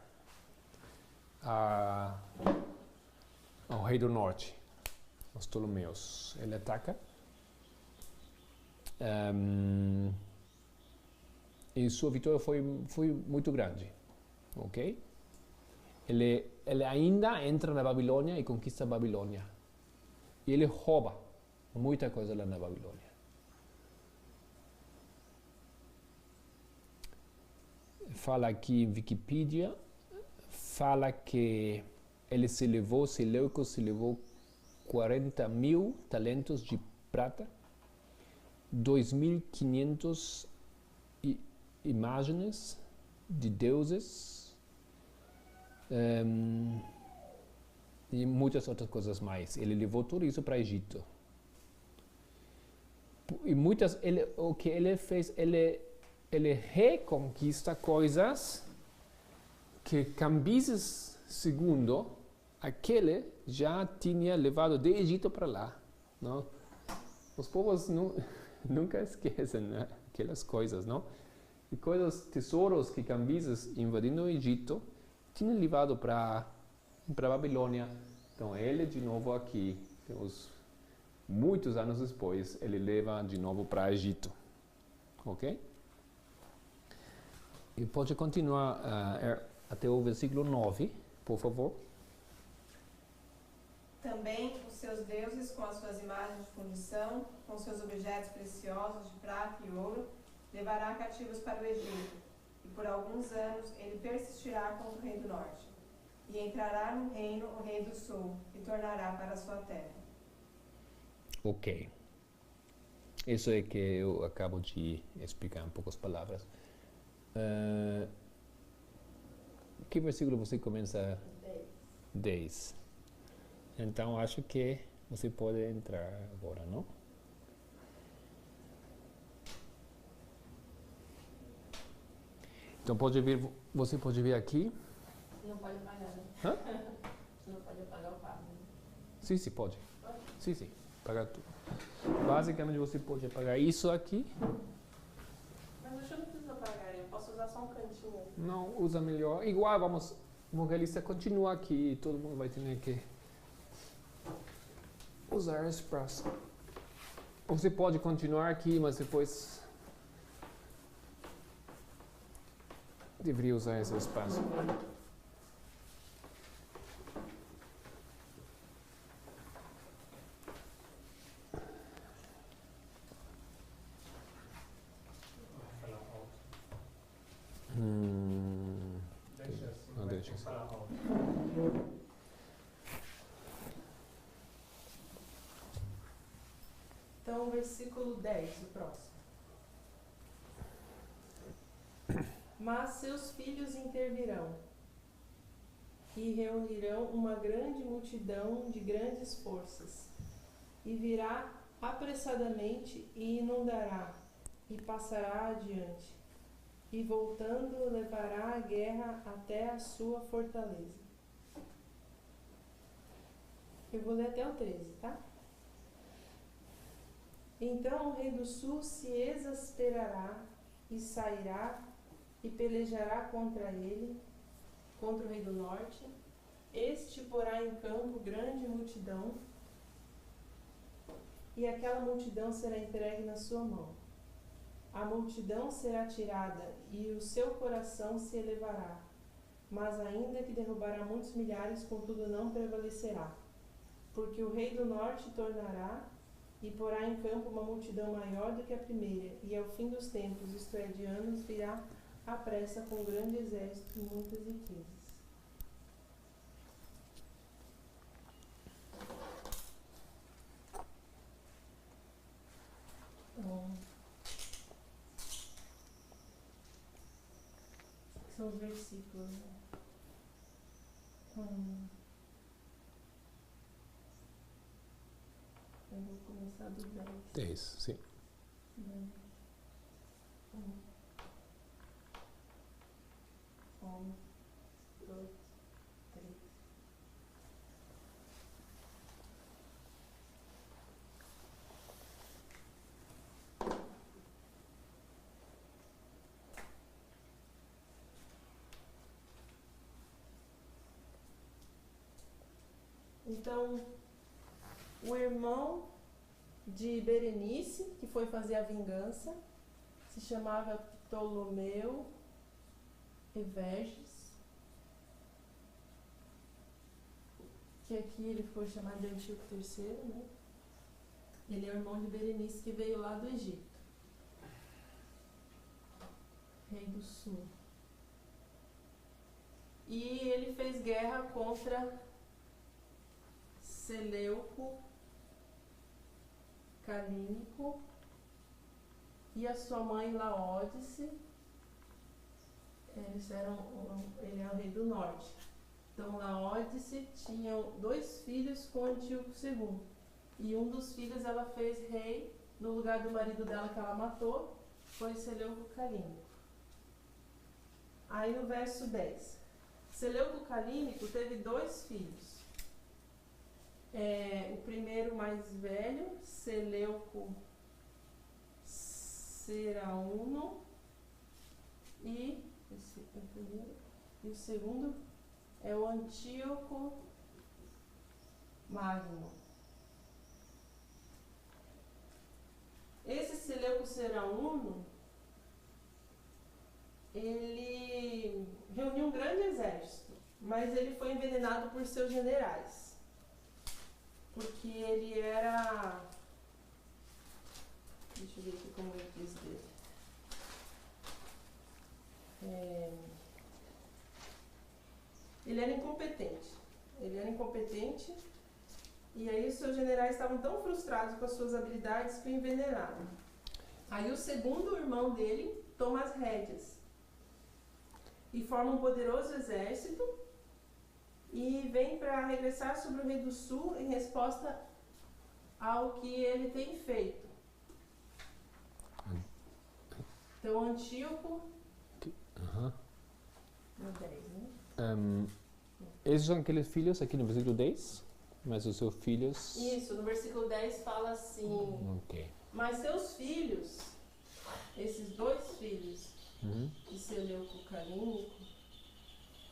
ao rei do norte, os Ptolomeus. Ele ataca. E sua vitória foi muito grande. Ok? Ele ainda entra na Babilônia e conquista a Babilônia. E ele rouba muita coisa lá na Babilônia. Fala aqui em Wikipedia, fala que Seleucus se levou 40.000 talentos de prata, 2.500 imagens de deuses e muitas outras coisas mais. Ele levou tudo isso para o Egito. E o que ele fez, ele reconquista coisas que Cambises II, aquele já tinha levado do Egito para lá. Não? Os povos nunca esquecem, né? Aquelas coisas, não? E tesouros que Cambises invadindo o Egito tinha levado para Babilônia. Então ele de novo aqui, muitos anos depois, ele leva de novo para o Egito. Ok? E pode continuar até o versículo 9, por favor. Também os seus deuses, com as suas imagens de fundição, com seus objetos preciosos de prata e ouro, levará cativos para o Egito, e por algum alguns anos ele persistirá contra o rei do norte, e entrará no reino o rei do sul, e tornará para a sua terra. Ok. Isso é que eu acabo de explicar em poucas palavras. Que versículo você começa? 10. Então, acho que você pode entrar agora, não? Então, você pode vir aqui. Não pode apagar, né? Hã? Não pode apagar o quadro. Sim, pode. Sim, apagar tudo. Basicamente, você pode apagar isso aqui. Mas eu não preciso apagar, eu posso usar só um cantinho. Não, usa melhor. Igual, o evangelista continua aqui e todo mundo vai ter que usar esse braço. Você pode continuar aqui, mas depois deveria usar esse espaço. Deixa assim, Não, vai deixa ter que assim. falar alto. Então, versículo 10, o próximo. Mas seus filhos intervirão e reunirão uma grande multidão de grandes forças, e virá apressadamente e inundará, e passará adiante, e voltando levará a guerra até a sua fortaleza. Eu vou ler até o 13, tá? Então o rei do sul se exasperará e sairá e pelejará contra ele, contra o rei do norte. Este porá em campo grande multidão, e aquela multidão será entregue na sua mão. A multidão será tirada e o seu coração se elevará, mas ainda que derrubará muitos milhares, contudo não prevalecerá. Porque o rei do norte tornará e porá em campo uma multidão maior do que a primeira, e ao fim dos tempos, isto é, de anos, virá à pressa com grande exército e muitas riquezas. São os versículos, né? Eu vou começar do 10. 10, sim. 1, 2, 3. Então, o irmão de Berenice, que foi fazer a vingança, se chamava Ptolomeu Everges, que aqui ele foi chamado de Antíoco III, né? Ele é o irmão de Berenice, que veio lá do Egito, rei do sul. E ele fez guerra contra Seleuco, Calínico e a sua mãe Laódice. Ele é o rei do norte. Então Laódice tinha 2 filhos com Antíoco II. E um dos filhos ela fez rei no lugar do marido dela que ela matou, foi Seleuco Calínico. Aí no verso 10. Seleuco Calínico teve 2 filhos. O primeiro mais velho, Seleuco Serauno, e o segundo é o Antíoco Magno. Esse Seleuco Serauno, ele reuniu um grande exército, mas ele foi envenenado por seus generais. Porque ele era... Deixa eu ver aqui como ele diz dele. ele era incompetente. Ele era incompetente e aí os seus generais estavam tão frustrados com as suas habilidades que o envenenaram. Aí o segundo irmão dele toma as rédeas e forma um poderoso exército e vem para regressar sobre o rei do sul em resposta ao que ele tem feito. Então Antíoco, Ajá. no 10, né? Esses são aqueles filhos aqui no versículo 10? Mas os seus filhos... Isso, no versículo 10 fala assim: Ok. mas seus filhos, esses dois filhos, Uhum. de Seleuco Calínico,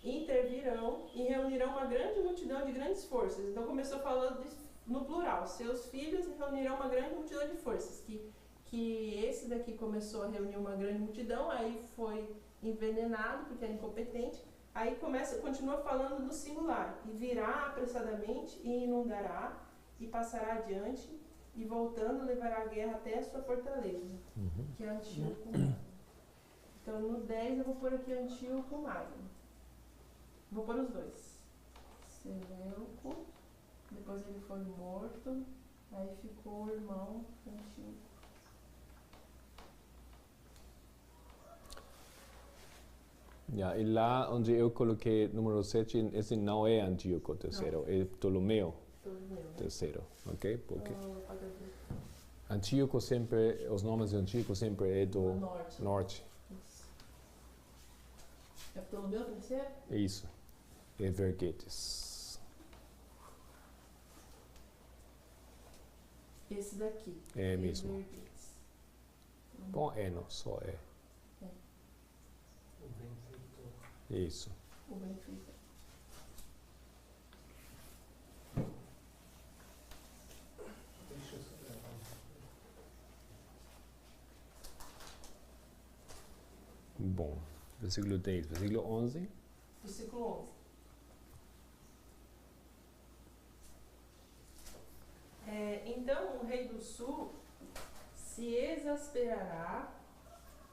intervirão e reunirão uma grande multidão de grandes forças. Então começou falando no plural, seus filhos reunirão uma grande multidão de forças. Que esse daqui começou a reunir uma grande multidão, aí foi envenenado porque era incompetente. Aí continua falando no singular, e virá apressadamente e inundará e passará adiante e voltando levará a guerra até a sua fortaleza, Uhum. que é Antíoco Magno. Então no 10 eu vou pôr aqui Antíoco Magno. Vou pôr os dois. Seleuco, depois ele foi morto, aí ficou o irmão Antíoco. E lá onde eu coloquei número 7, esse não é Antíoco III, é Ptolomeu III, ok? Porque Antíoco sempre, os nomes de Antíoco sempre é do norte. Isso. É Ptolomeu III? É isso. É Vergetes. Esse daqui. É mesmo. Vergetes. Bom, é não, só é. Isso. O benfeitor. Bom, versículo 10, versículo 11. Versículo 11. Então o rei do sul se exasperará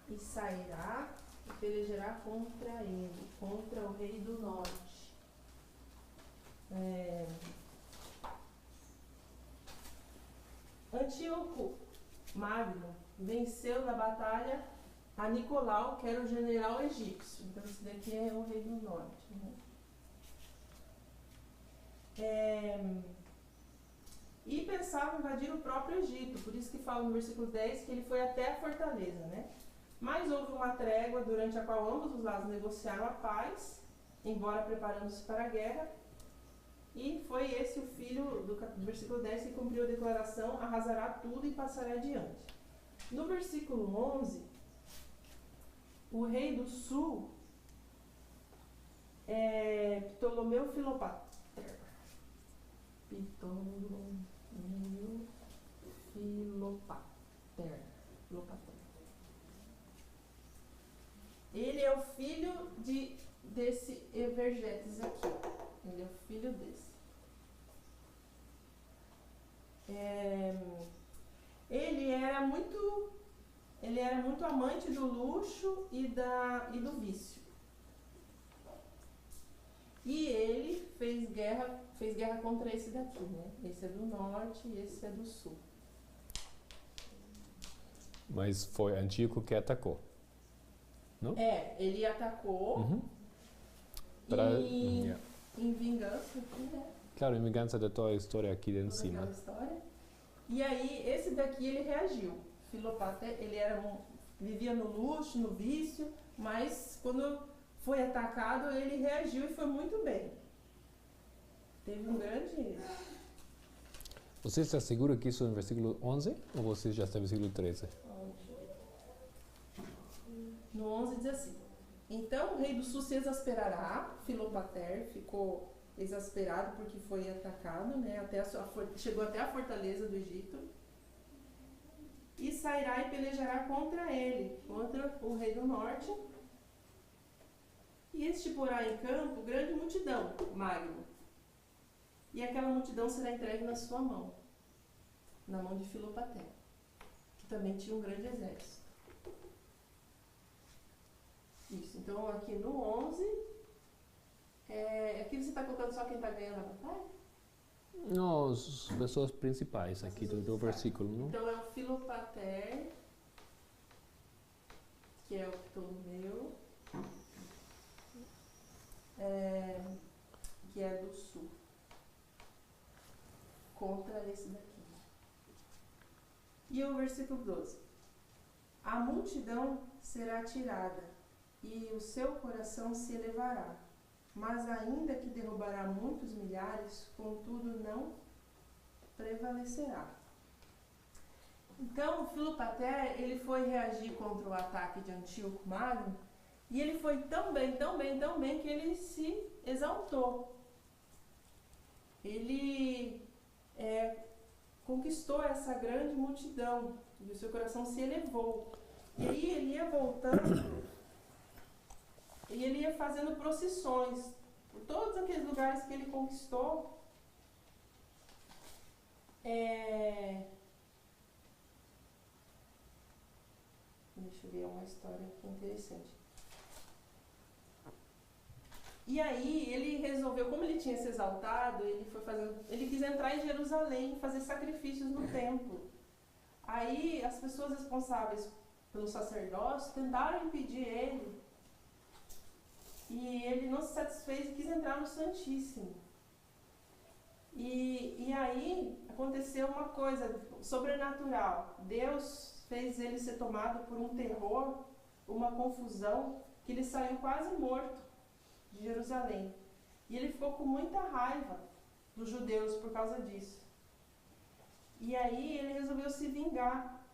e sairá e pelejará contra ele, contra o rei do norte. Antíoco Magno venceu na batalha a Nicolau, que era o general egípcio. Então esse daqui é o rei do norte, né? E pensava em invadir o próprio Egito, por isso que fala no versículo 10 que ele foi até a fortaleza, né? Mas houve uma trégua durante a qual ambos os lados negociaram a paz, embora preparando-se para a guerra. E foi esse o filho do versículo 10 que cumpriu a declaração: arrasará tudo e passará adiante. No versículo 11, o rei do sul é Ptolomeu Filopater. Ptolomeu Filopater. Ele é o filho desse Evergetes aqui. Ele é o filho desse. Ele era muito amante do luxo e do vício. E ele fez guerra contra esse daqui, né? Esse é do norte e esse é do sul. Mas foi Antíoco que atacou. Não? Ele atacou Uhum. em vingança, né? Claro, em vingança da tua história aqui de Toda cima. aquela história. E aí, esse daqui ele reagiu. Filopater, ele vivia no luxo, no vício, mas quando foi atacado, ele reagiu e foi muito bem. Teve um grande... Você está seguro que isso é no versículo 11 ou você já está no versículo 13? No 11 diz assim: então o rei do sul se exasperará, Filopater ficou exasperado porque foi atacado, né, chegou até a fortaleza do Egito, e sairá e pelejará contra ele, contra o rei do norte, e este porá em campo grande multidão, Magno, e aquela multidão será entregue na sua mão, na mão de Filopater, que também tinha um grande exército. Isso, então aqui no 11 Aqui você está colocando só quem está ganhando a batalha? Não, as pessoas principais aqui do versículo, não? Então é o Filopater, que é o Ptolomeu, que é do sul, contra esse daqui. E o versículo 12. A multidão será tirada, e o seu coração se elevará, mas ainda que derrubará muitos milhares, contudo não prevalecerá. Então, o Filopater, ele foi reagir contra o ataque de Antíoco Magno, e ele foi tão bem, que ele se exaltou. Ele conquistou essa grande multidão, e o seu coração se elevou. E aí ele ia voltando, e ele ia fazendo procissões por todos aqueles lugares que ele conquistou. Deixa eu ver uma história aqui interessante. E aí ele resolveu, como ele tinha se exaltado, ele quis entrar em Jerusalém e fazer sacrifícios no templo. Aí as pessoas responsáveis pelo sacerdócio tentaram impedir ele, e ele não se satisfez e quis entrar no Santíssimo. E aí aconteceu uma coisa sobrenatural. Deus fez ele ser tomado por um terror, uma confusão, que ele saiu quase morto de Jerusalém. E ele ficou com muita raiva dos judeus por causa disso. E aí ele resolveu se vingar.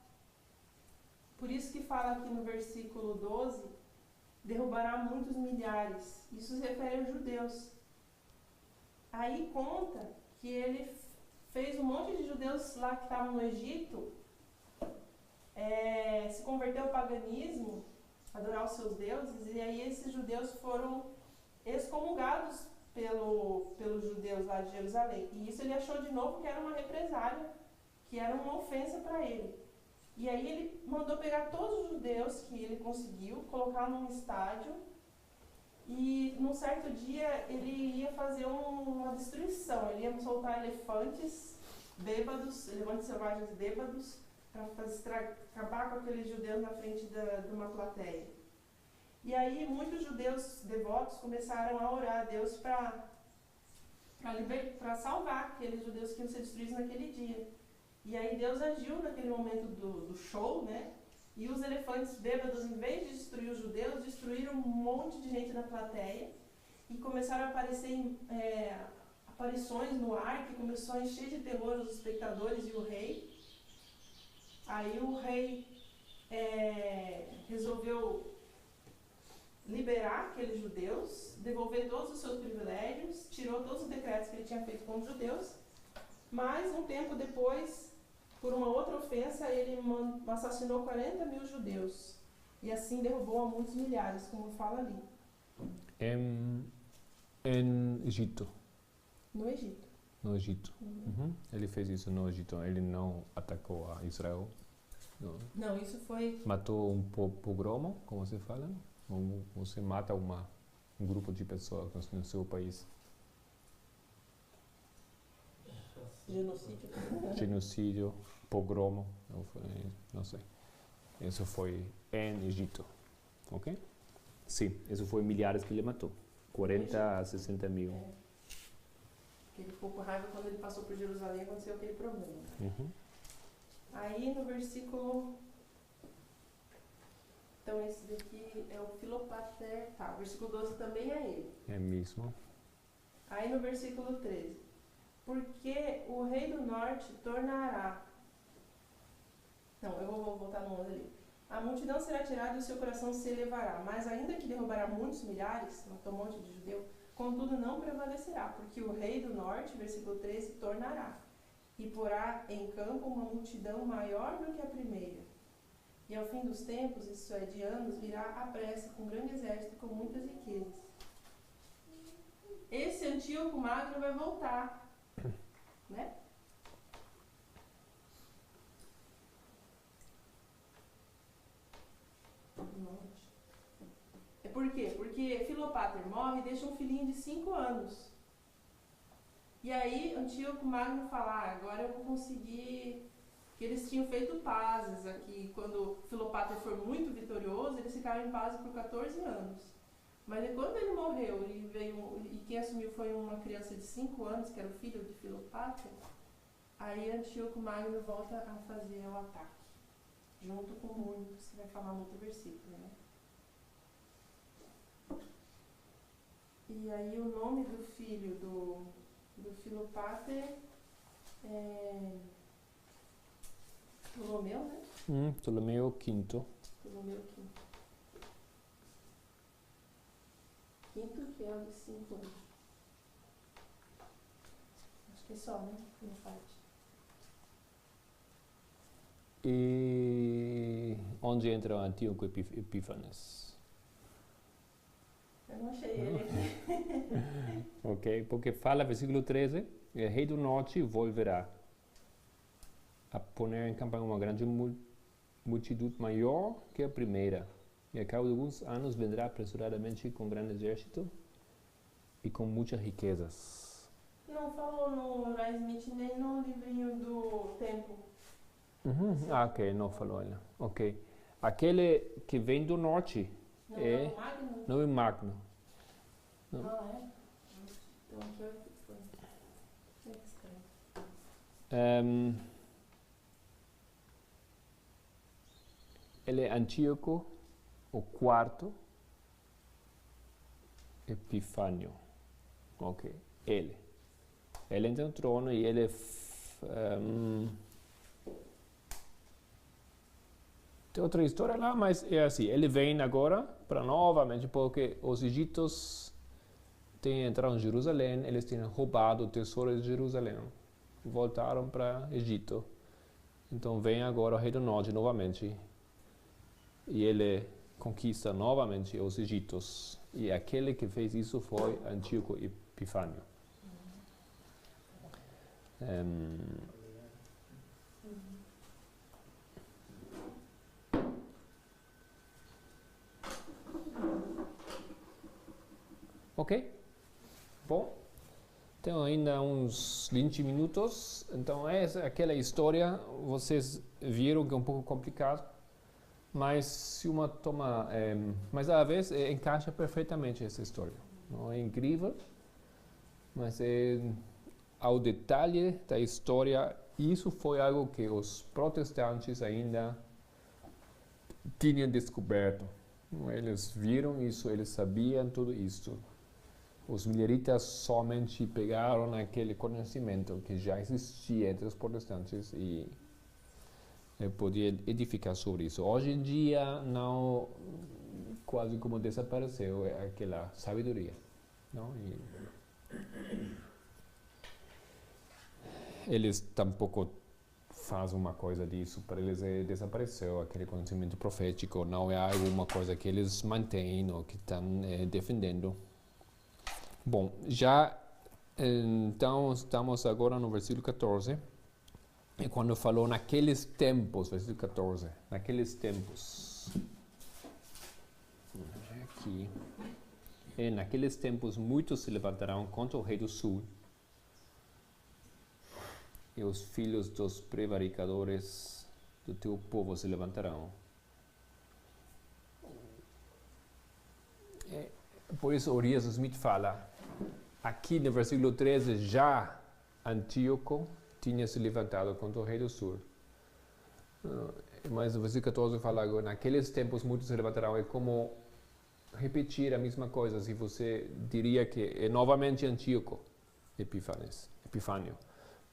Por isso que fala aqui no versículo 12, derrubará muitos milhares. Isso se refere aos judeus. Aí conta que ele fez um monte de judeus lá que estavam no Egito se converter ao paganismo, adorar os seus deuses, e aí esses judeus foram excomungados pelos judeus lá de Jerusalém. E isso ele achou de novo que era uma represália, que era uma ofensa para ele. E aí ele mandou pegar todos os judeus que ele conseguiu, colocar num estádio, e num certo dia ele ia fazer uma destruição. Ele ia soltar elefantes bêbados, elefantes selvagens bêbados, para acabar com aqueles judeus na frente de uma plateia. E aí muitos judeus devotos começaram a orar a Deus para salvar aqueles judeus que iam ser destruídos naquele dia. E aí Deus agiu naquele momento do show, né? E os elefantes bêbados, em vez de destruir os judeus, destruíram um monte de gente na plateia, e começaram a aparecer aparições no ar, que começou a encher de terror os espectadores e o rei. Aí o rei resolveu liberar aqueles judeus, devolver todos os seus privilégios, tirou todos os decretos que ele tinha feito com os judeus, mas um tempo depois, por uma outra ofensa, ele assassinou 40 mil judeus, e assim derrubou a muitos milhares, como fala ali. Em Egito. No Egito. No Egito. Uhum. Ele fez isso no Egito. Ele não atacou a Israel. Não, isso foi... Matou um pogromo, como se fala. Você mata um grupo de pessoas no seu país. Genocídio. Genocídio, pogromo, não sei. Isso foi em Egito, ok? Sim, isso foi milhares que ele matou. 40 a 60 mil. Ele ficou com raiva quando ele passou por Jerusalém, aconteceu aquele problema. Uhum. Aí no versículo... Então esse daqui é o Filopater. Tá, o versículo 12 também é ele. É mesmo. Aí no versículo 13. Porque o rei do norte tornará... Não, eu vou voltar no 11 ali. A multidão será tirada e o seu coração se elevará, mas ainda que derrubará muitos milhares, matou um monte de judeu, contudo não prevalecerá, porque o rei do norte, versículo 13, tornará, e porá em campo uma multidão maior do que a primeira. E ao fim dos tempos, isso é, de anos, virá à pressa, com grande exército e com muitas riquezas. Esse Antíoco Magno vai voltar, né? Por quê? Porque Filopater morre e deixa um filhinho de 5 anos. E aí Antíoco Magno fala, agora eu vou conseguir... Que eles tinham feito pazes aqui. Quando Filopater foi muito vitorioso, eles ficaram em paz por 14 anos. Mas aí, quando ele morreu e quem assumiu foi uma criança de 5 anos, que era o filho de Filopater, aí Antíoco Magno volta a fazer o ataque. Junto com o Múrnico, que você vai falar no outro versículo, né? E aí o nome do filho do Filopater é Ptolomeu, né? Ptolomeu V. Ptolomeu V. Quinto, que é o de 5 anos. Acho que é só, né? Minha parte. E onde entra Antíoco Epífanes? Eu não achei ele aqui. Ok, porque fala, versículo 13, o rei do norte volverá a poner em campanha uma grande multidão maior que a primeira. E a cabo de alguns anos vendrá apressuradamente com grande exército e com muitas riquezas. Não falou no Rai Smith nem no livrinho do tempo. Ok, não falou ainda. Ok. Aquele que vem do norte Não, é... não, Magno? Não é Magno. Não. Ah, é? Então, foi o que foi. É que escreve. Ele é Antíoco, o quarto Epifânio. Ok, ele. Ele entra no trono e ele tem outra história lá, mas é assim, ele vem agora para novamente, porque os egípcios têm entrado em Jerusalém, eles tinham roubado o tesouro de Jerusalém, voltaram para Egito. Então vem agora o rei do norte novamente e ele conquista novamente os egípcios. E aquele que fez isso foi Antíoco Epifânio. Ok? Bom, tenho ainda uns 20 minutos, então essa é aquela história, vocês viram que é um pouco complicado, mas se uma toma, mas às vezes encaixa perfeitamente essa história. Não é incrível, mas ao detalhe da história, isso foi algo que os protestantes ainda tinham descoberto. Eles viram isso, eles sabiam tudo isso. Os mileritas somente pegaram aquele conhecimento que já existia entre os protestantes e podia edificar sobre isso. Hoje em dia, não, quase como desapareceu aquela sabedoria. Não? Eles tampouco fazem uma coisa disso, para eles desapareceu aquele conhecimento profético, não é alguma coisa que eles mantêm ou que estão defendendo. Bom, já então estamos agora no versículo 14, e quando falou naqueles tempos, versículo 14, naqueles tempos, aqui, naqueles tempos muitos se levantarão contra o rei do sul, e os filhos dos prevaricadores do teu povo se levantarão. Por isso Urias Smith fala, aqui no versículo 13, já Antíoco tinha se levantado contra o rei do sul. Mas no versículo 14 fala agora, naqueles tempos muitos se levantarão. É como repetir a mesma coisa, se você diria que é novamente Antíoco Epifânio.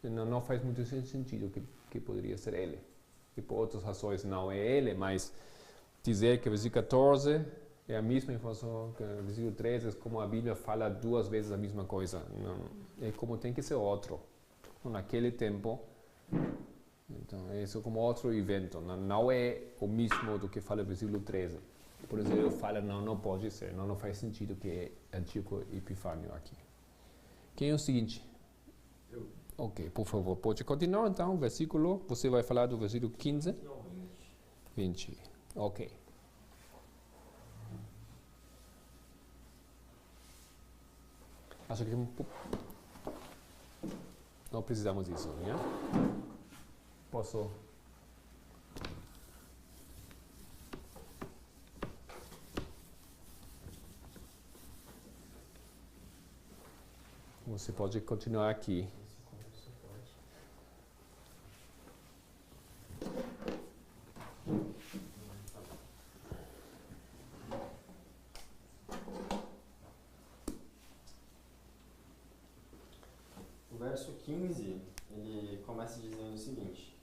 Não faz muito sentido que poderia ser ele. E por outras razões não é ele, mas dizer que o versículo 14 é a mesma informação que o versículo 13, é como a Bíblia fala 2 vezes a mesma coisa. Não, é como tem que ser outro. Naquele tempo, então é isso como outro evento. Não é o mesmo do que fala o versículo 13. Por isso eu falo, não pode ser, não faz sentido que é Antíoco Epifânio aqui. Quem é o seguinte? Ok, por favor, pode continuar então, versículo, você vai falar do versículo 15? Não, 20, ok. Acho que não precisamos disso, né? Posso... Você pode continuar aqui. O verso 15, ele começa dizendo o seguinte: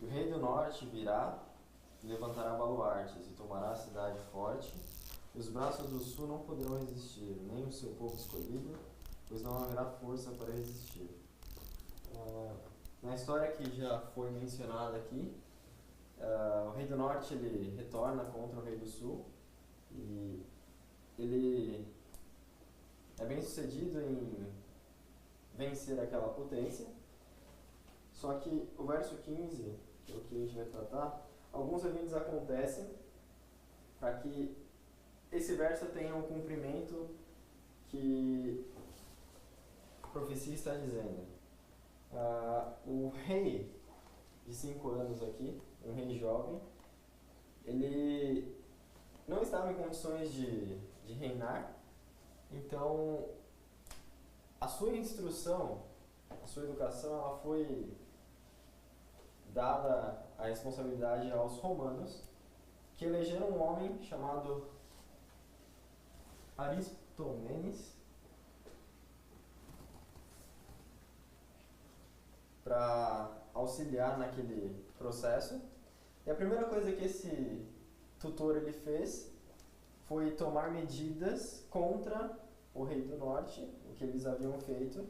o rei do norte virá e levantará baluartes e tomará a cidade forte, e os braços do sul não poderão resistir, nem o seu povo escolhido, pois não haverá força para resistir. Na história que já foi mencionada aqui, o rei do norte ele retorna contra o rei do sul e ele é bem sucedido em vencer aquela potência. Só que o verso 15, que é o que a gente vai tratar, alguns eventos acontecem para que esse verso tenha um cumprimento que a profecia está dizendo. O rei de 5 anos aqui, um rei jovem, ele não estava em condições de reinar, então a sua instrução, a sua educação, ela foi dada a responsabilidade aos romanos, que elegeram um homem chamado Aristomenes para auxiliar naquele processo. E a primeira coisa que esse tutor ele fez foi tomar medidas contra o rei do norte, o que eles haviam feito,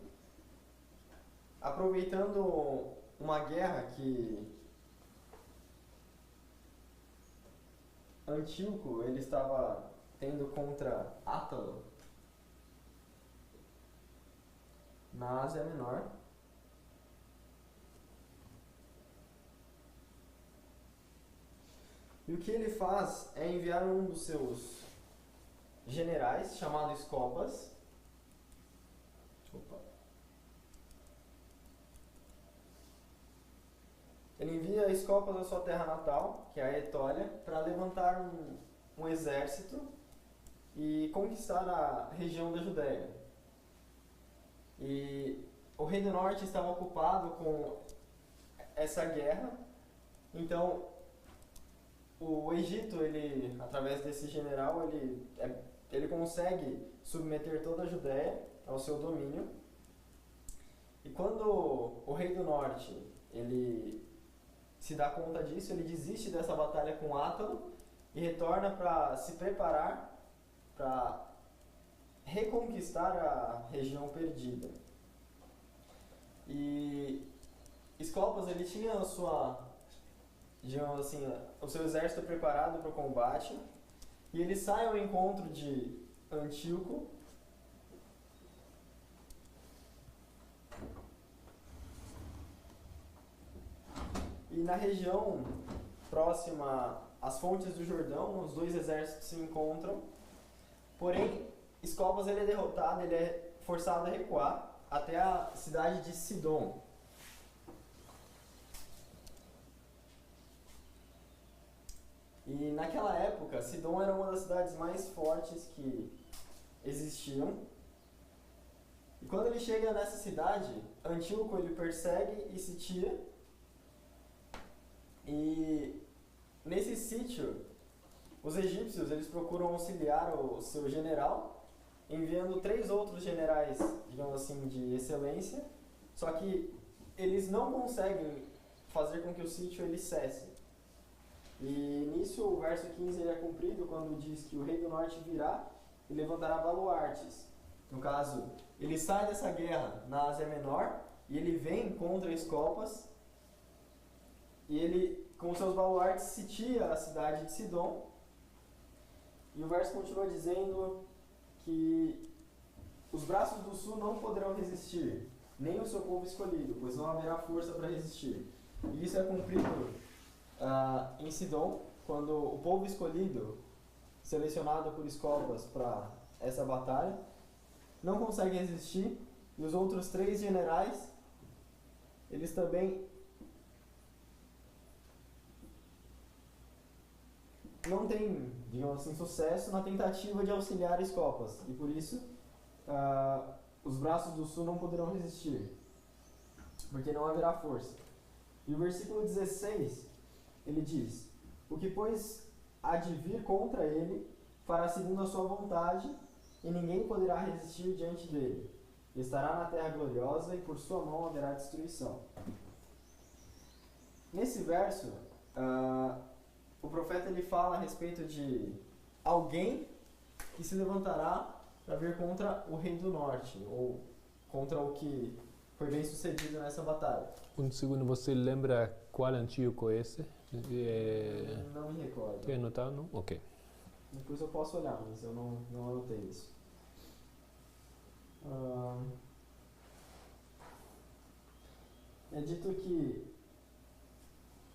aproveitando uma guerra que Antíoco ele estava tendo contra Átalo na Ásia Menor. E o que ele faz é enviar um dos seus generais, chamado Escopas. Ele envia Escopas à sua terra natal, que é a Etólia, para levantar um exército e conquistar a região da Judéia. E o rei do norte estava ocupado com essa guerra, então o Egito, ele, através desse general, ele consegue submeter toda a Judéia ao seu domínio. E quando o rei do norte ele se dá conta disso, ele desiste dessa batalha com Átalo e retorna para se preparar para reconquistar a região perdida. E Escopas ele tinha a sua, digamos assim, o seu exército preparado para o combate, e ele sai ao encontro de Antíoco. E na região próxima às fontes do Jordão, os dois exércitos se encontram. Porém, Escopas ele é derrotado, ele é forçado a recuar até a cidade de Sidom. E naquela época, Sidom era uma das cidades mais fortes que existiam. E quando ele chega nessa cidade, Antíoco ele persegue e sitia. E nesse sítio, os egípcios eles procuram auxiliar o seu general, enviando 3 outros generais, digamos assim, de excelência, só que eles não conseguem fazer com que o sítio ele cesse. E nisso o verso 15 ele é cumprido quando diz que o rei do norte virá e levantará baluartes. No caso, ele sai dessa guerra na Ásia Menor e ele vem contra Escopas e ele, com seus baluartes, sitia a cidade de Sidom. E o verso continua dizendo que os braços do sul não poderão resistir, nem o seu povo escolhido, pois não haverá força para resistir. E isso é cumprido em Sidom, quando o povo escolhido, selecionado por Escopas para essa batalha, não conseguem resistir, e os outros 3 generais, eles também não têm, digamos assim, sucesso na tentativa de auxiliar Escopas, e por isso os braços do sul não poderão resistir, porque não haverá força. E o versículo 16, ele diz: o que, pois, há de vir contra ele, fará segundo a sua vontade, e ninguém poderá resistir diante dele. Estará na terra gloriosa, e por sua mão haverá destruição. Nesse verso, o profeta ele fala a respeito de alguém que se levantará para vir contra o rei do norte, ou contra o que foi bem sucedido nessa batalha. Um segundo, você lembra qual Antíoco é esse? Não me recordo. Quer anotar, não? Ok. Depois eu posso olhar, mas eu não anotei isso. É dito que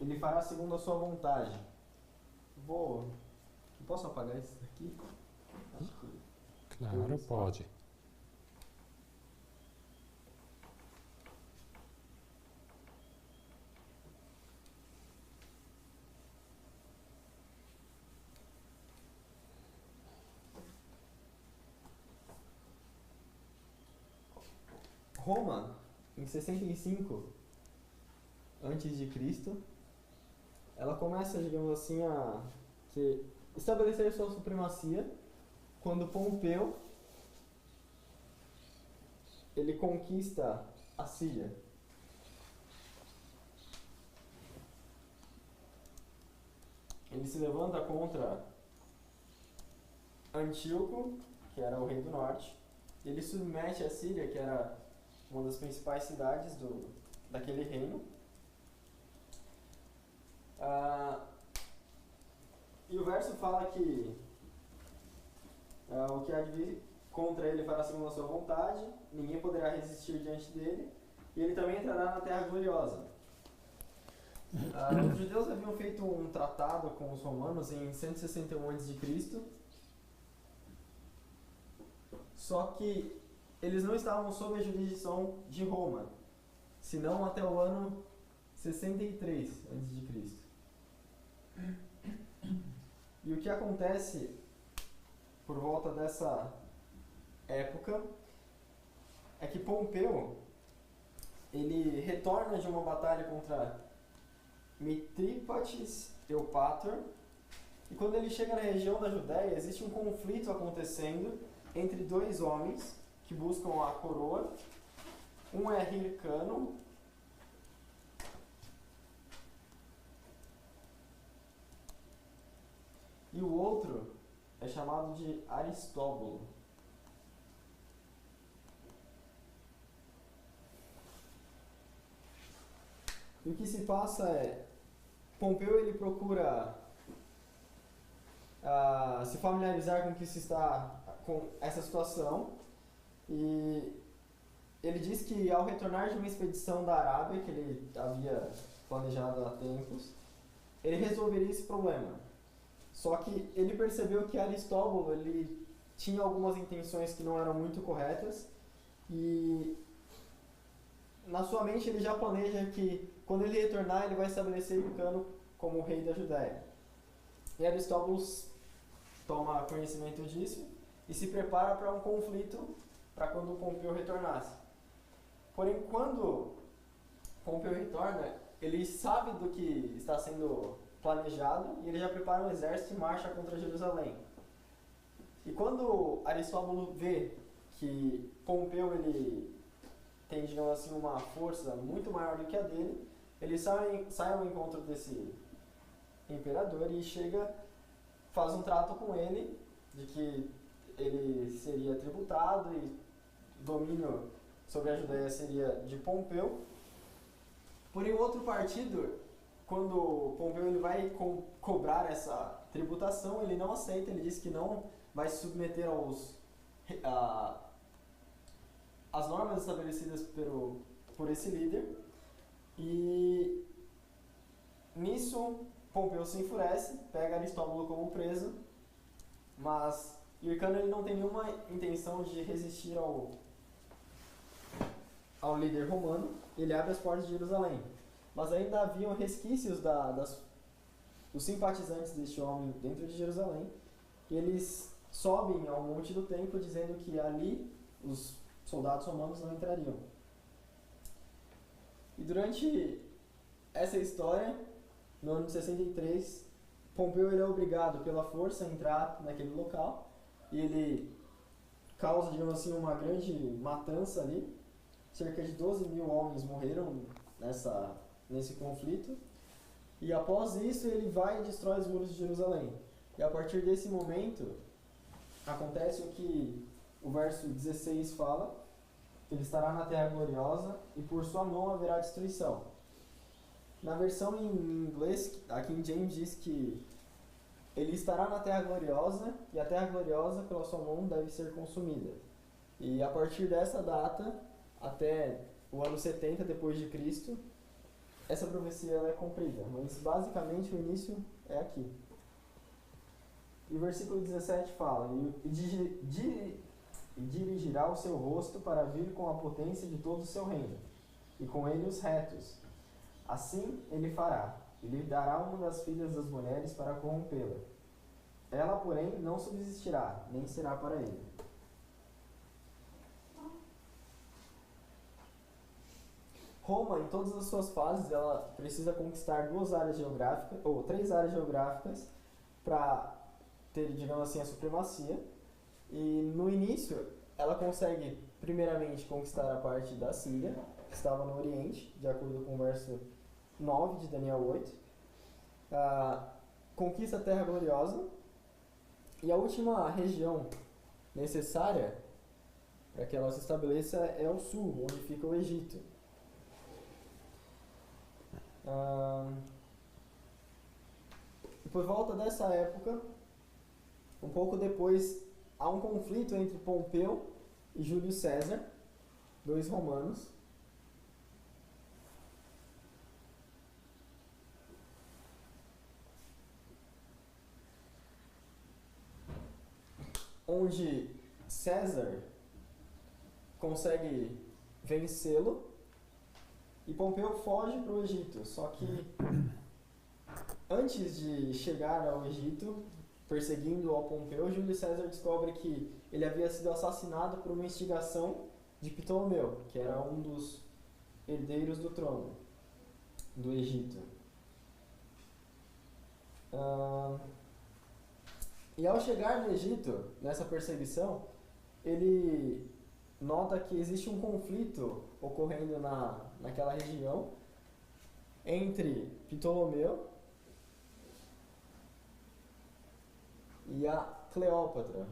ele fará segundo a sua vontade. Posso apagar isso daqui? Acho que Claro, pode. Roma, em 65 antes de Cristo, ela começa, digamos assim, a estabelecer sua supremacia quando Pompeu ele conquista a Síria. Ele se levanta contra Antíoco, que era o rei do norte. Ele submete a Síria, que era uma das principais cidades daquele reino. E o verso fala que o que há de vir contra ele fará segundo a sua vontade, ninguém poderá resistir diante dele, e ele também entrará na terra gloriosa. Os judeus haviam feito um tratado com os romanos em 161 a.C., só que eles não estavam sob a jurisdição de Roma, senão até o ano 63 a.C. E o que acontece por volta dessa época é que Pompeu ele retorna de uma batalha contra Mitrípates Eupator, e quando ele chega na região da Judéia, existe um conflito acontecendo entre 2 homens que buscam a coroa. Um é Hircano e o outro é chamado de Aristóbulo. E o que se passa é, Pompeu ele procura se familiarizar com que se está com essa situação, e ele diz que ao retornar de uma expedição da Arábia que ele havia planejado há tempos, ele resolveria esse problema. Só que ele percebeu que Aristóbulo ele tinha algumas intenções que não eram muito corretas, e na sua mente ele já planeja que quando ele retornar ele vai estabelecer Hircano como o rei da Judéia. E Aristóbulo toma conhecimento disso e se prepara para um conflito para quando Pompeu retornasse. Porém, quando Pompeu retorna, ele sabe do que está sendo planejado e ele já prepara um exército e marcha contra Jerusalém. E quando Aristóbulo vê que Pompeu ele tem, digamos assim, uma força muito maior do que a dele, ele sai ao encontro desse imperador e faz um trato com ele de que ele seria tributado e o domínio sobre a Judéia seria de Pompeu. Porém, o outro partido, quando Pompeu ele vai cobrar essa tributação, ele não aceita, ele diz que não vai se submeter às normas estabelecidas por esse líder. E nisso Pompeu se enfurece, pega Aristóbulo como preso, mas E o Hircano ele não tem nenhuma intenção de resistir ao líder romano. Ele abre as portas de Jerusalém. Mas ainda haviam resquícios dos simpatizantes deste homem dentro de Jerusalém. E eles sobem ao monte do templo dizendo que ali os soldados romanos não entrariam. E durante essa história, no ano de 63, Pompeu ele é obrigado pela força a entrar naquele local e ele causa, digamos assim, uma grande matança ali. Cerca de 12 mil homens morreram nesse conflito. E após isso ele vai e destrói os muros de Jerusalém. E a partir desse momento acontece o que o verso 16 fala: ele estará na terra gloriosa e por sua mão haverá destruição. Na versão em inglês, a King James diz que ele estará na terra gloriosa e a terra gloriosa pela sua mão deve ser consumida. E a partir dessa data, até o ano 70 depois de Cristo, essa profecia ela é cumprida. Mas basicamente o início é aqui. E o versículo 17 fala: e dirigirá o seu rosto para vir com a potência de todo o seu reino, e com ele os retos. Assim ele fará, e lhe dará uma das filhas das mulheres para corrompê-la. Ela, porém, não subsistirá, nem será para ele. Roma, em todas as suas fases, ela precisa conquistar três áreas geográficas para ter, digamos assim, a supremacia. E no início, ela consegue, primeiramente, conquistar a parte da Síria, que estava no Oriente, de acordo com o verso 9 de Daniel 8. Conquista a Terra Gloriosa. E a última região necessária para que ela se estabeleça é o sul, onde fica o Egito. Por volta dessa época, um pouco depois, há um conflito entre Pompeu e Júlio César, dois romanos. Onde César consegue vencê-lo e Pompeu foge para o Egito. Só que antes de chegar ao Egito, perseguindo ao Pompeu, Júlio César descobre que ele havia sido assassinado por uma instigação de Ptolomeu, que era um dos herdeiros do trono do Egito. E ao chegar no Egito, nessa perseguição, ele nota que existe um conflito ocorrendo naquela região entre Ptolomeu e a Cleópatra.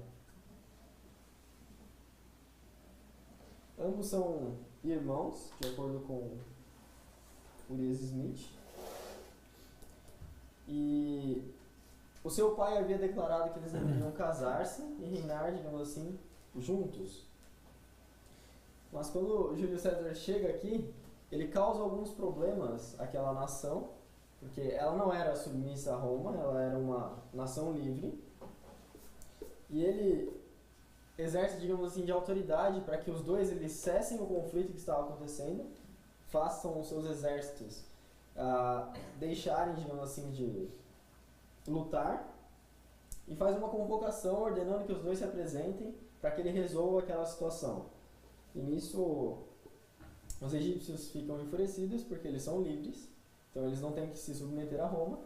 Ambos são irmãos, de acordo com Urias Smith. E o seu pai havia declarado que eles deveriam casar-se e reinar, digamos assim, juntos. Mas quando Júlio César chega aqui, ele causa alguns problemas àquela nação, porque ela não era submissa a Roma, ela era uma nação livre. E ele exerce, digamos assim, de autoridade para que os dois eles cessem o conflito que estava acontecendo, façam os seus exércitos deixarem, digamos assim, de lutar, e faz uma convocação ordenando que os dois se apresentem para que ele resolva aquela situação. E nisso os egípcios ficam enfurecidos porque eles são livres, então eles não têm que se submeter a Roma.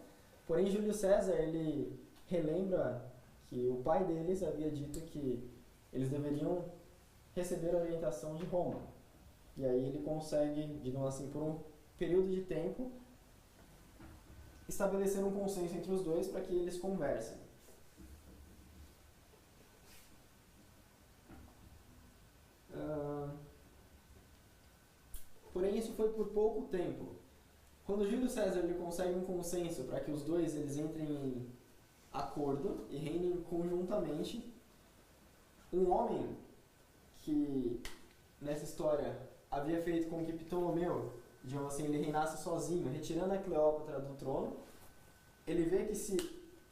Porém, Júlio César ele relembra que o pai deles havia dito que eles deveriam receber a orientação de Roma. E aí ele consegue, digamos assim, por um período de tempo, estabelecer um consenso entre os dois para que eles conversem. Porém, isso foi por pouco tempo. Quando Júlio César ele consegue um consenso para que os dois eles entrem em acordo e reinem conjuntamente, um homem que nessa história havia feito com que Ptolomeu, digamos assim, ele reinasse sozinho, retirando a Cleópatra do trono, ele vê que se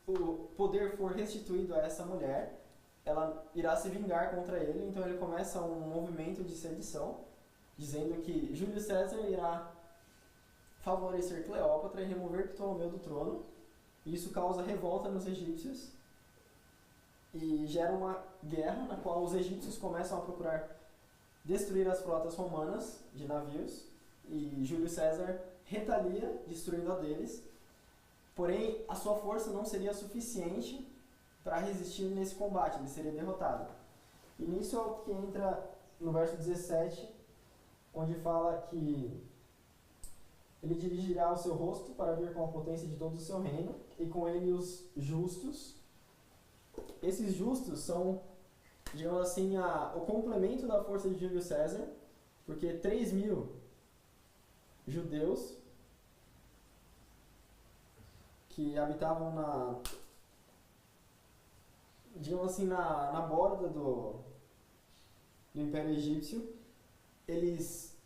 o poder for restituído a essa mulher, ela irá se vingar contra ele, então ele começa um movimento de sedição, dizendo que Júlio César irá favorecer Cleópatra e remover Ptolomeu do trono, e isso causa revolta nos egípcios e gera uma guerra na qual os egípcios começam a procurar destruir as frotas romanas de navios, e Júlio César retalia, destruindo a deles, porém a sua força não seria suficiente para resistir nesse combate, ele seria derrotado. E nisso é o que entra no verso 17, onde fala que ele dirigirá o seu rosto para vir com a potência de todo o seu reino, e com ele os justos. Esses justos são, digamos assim, o complemento da força de Júlio César, porque 3.000 judeus que habitavam na borda do Império Egípcio, eles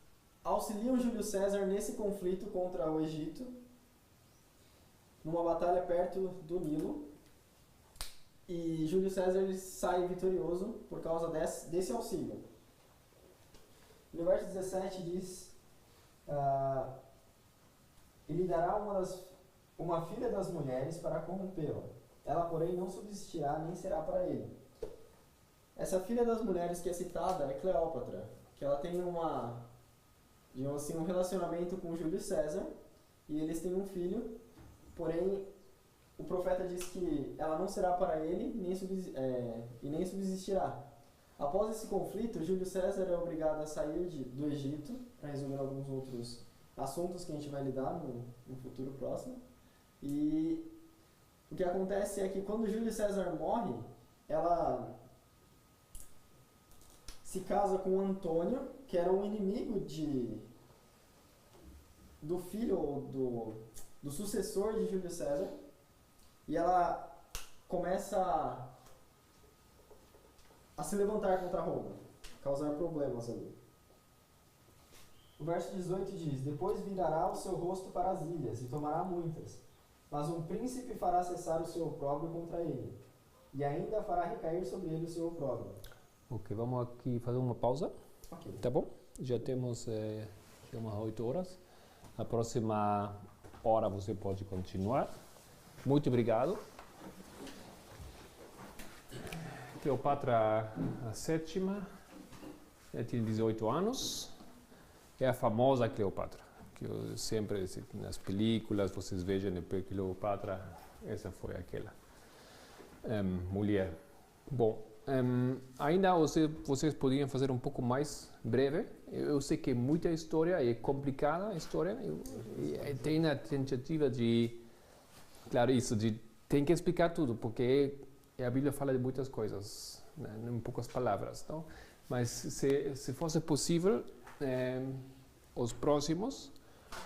auxiliam Júlio César nesse conflito contra o Egito, numa batalha perto do Nilo, e Júlio César ele sai vitorioso por causa desse auxílio. No verso 17 diz, ele dará uma filha das mulheres para corrompê-la. Ela, porém, não subsistirá nem será para ele. Essa filha das mulheres que é citada é Cleópatra, que ela tem um relacionamento com Júlio César, e eles têm um filho, porém o profeta diz que ela não será para ele e nem subsistirá. Após esse conflito, Júlio César é obrigado a sair do Egito para resolver alguns outros assuntos que a gente vai lidar no futuro próximo. E o que acontece é que quando Júlio César morre, ela se casa com Antônio, que era um inimigo do filho do sucessor de Júlio César, e ela começa a se levantar contra Roma, causar problemas ali. O verso 18 diz: depois virará o seu rosto para as ilhas e tomará muitas, mas um príncipe fará cessar o seu opróbrio contra ele, e ainda fará recair sobre ele o seu opróbrio. Ok, vamos aqui fazer uma pausa. Ok. Tá bom? Já temos umas 8 horas. Na próxima hora você pode continuar. Muito obrigado. Cleópatra a sétima, ela tinha 18 anos. É a famosa Cleópatra, que eu sempre, nas películas, vocês vejam Cleópatra, essa foi aquela mulher. Bom, ainda vocês poderiam fazer um pouco mais breve. Eu sei que muita história, é complicada a história, e tem a tentativa de, claro, tem que explicar tudo, porque a Bíblia fala de muitas coisas, né, em poucas palavras, não? Mas se fosse possível, os próximos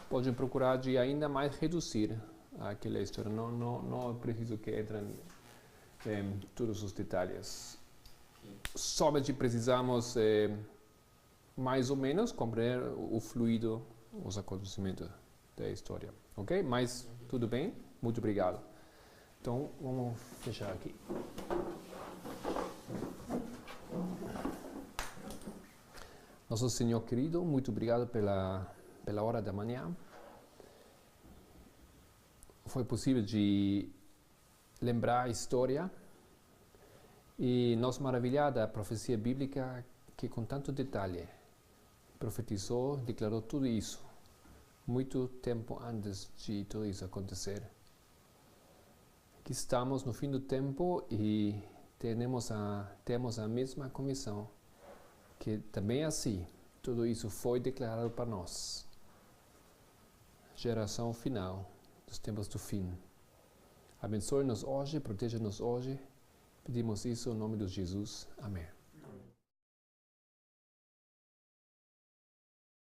podem procurar de ainda mais reduzir aquela história. Não é preciso que entrem em todos os detalhes. Somente precisamos mais ou menos compreender o fluido, os acontecimentos da história. Ok? Mas tudo bem? Muito obrigado. Então, vamos fechar aqui. Nosso Senhor querido, muito obrigado pela hora da manhã. Foi possível de lembrar a história e nos maravilhar da profecia bíblica que com tanto detalhe profetizou, declarou tudo isso muito tempo antes de tudo isso acontecer. Aqui estamos no fim do tempo e temos a mesma comissão, que também assim, tudo isso foi declarado para nós. Geração final dos tempos do fim. Abençoe-nos hoje, proteja-nos hoje. Pedimos isso em nome de Jesus. Amém.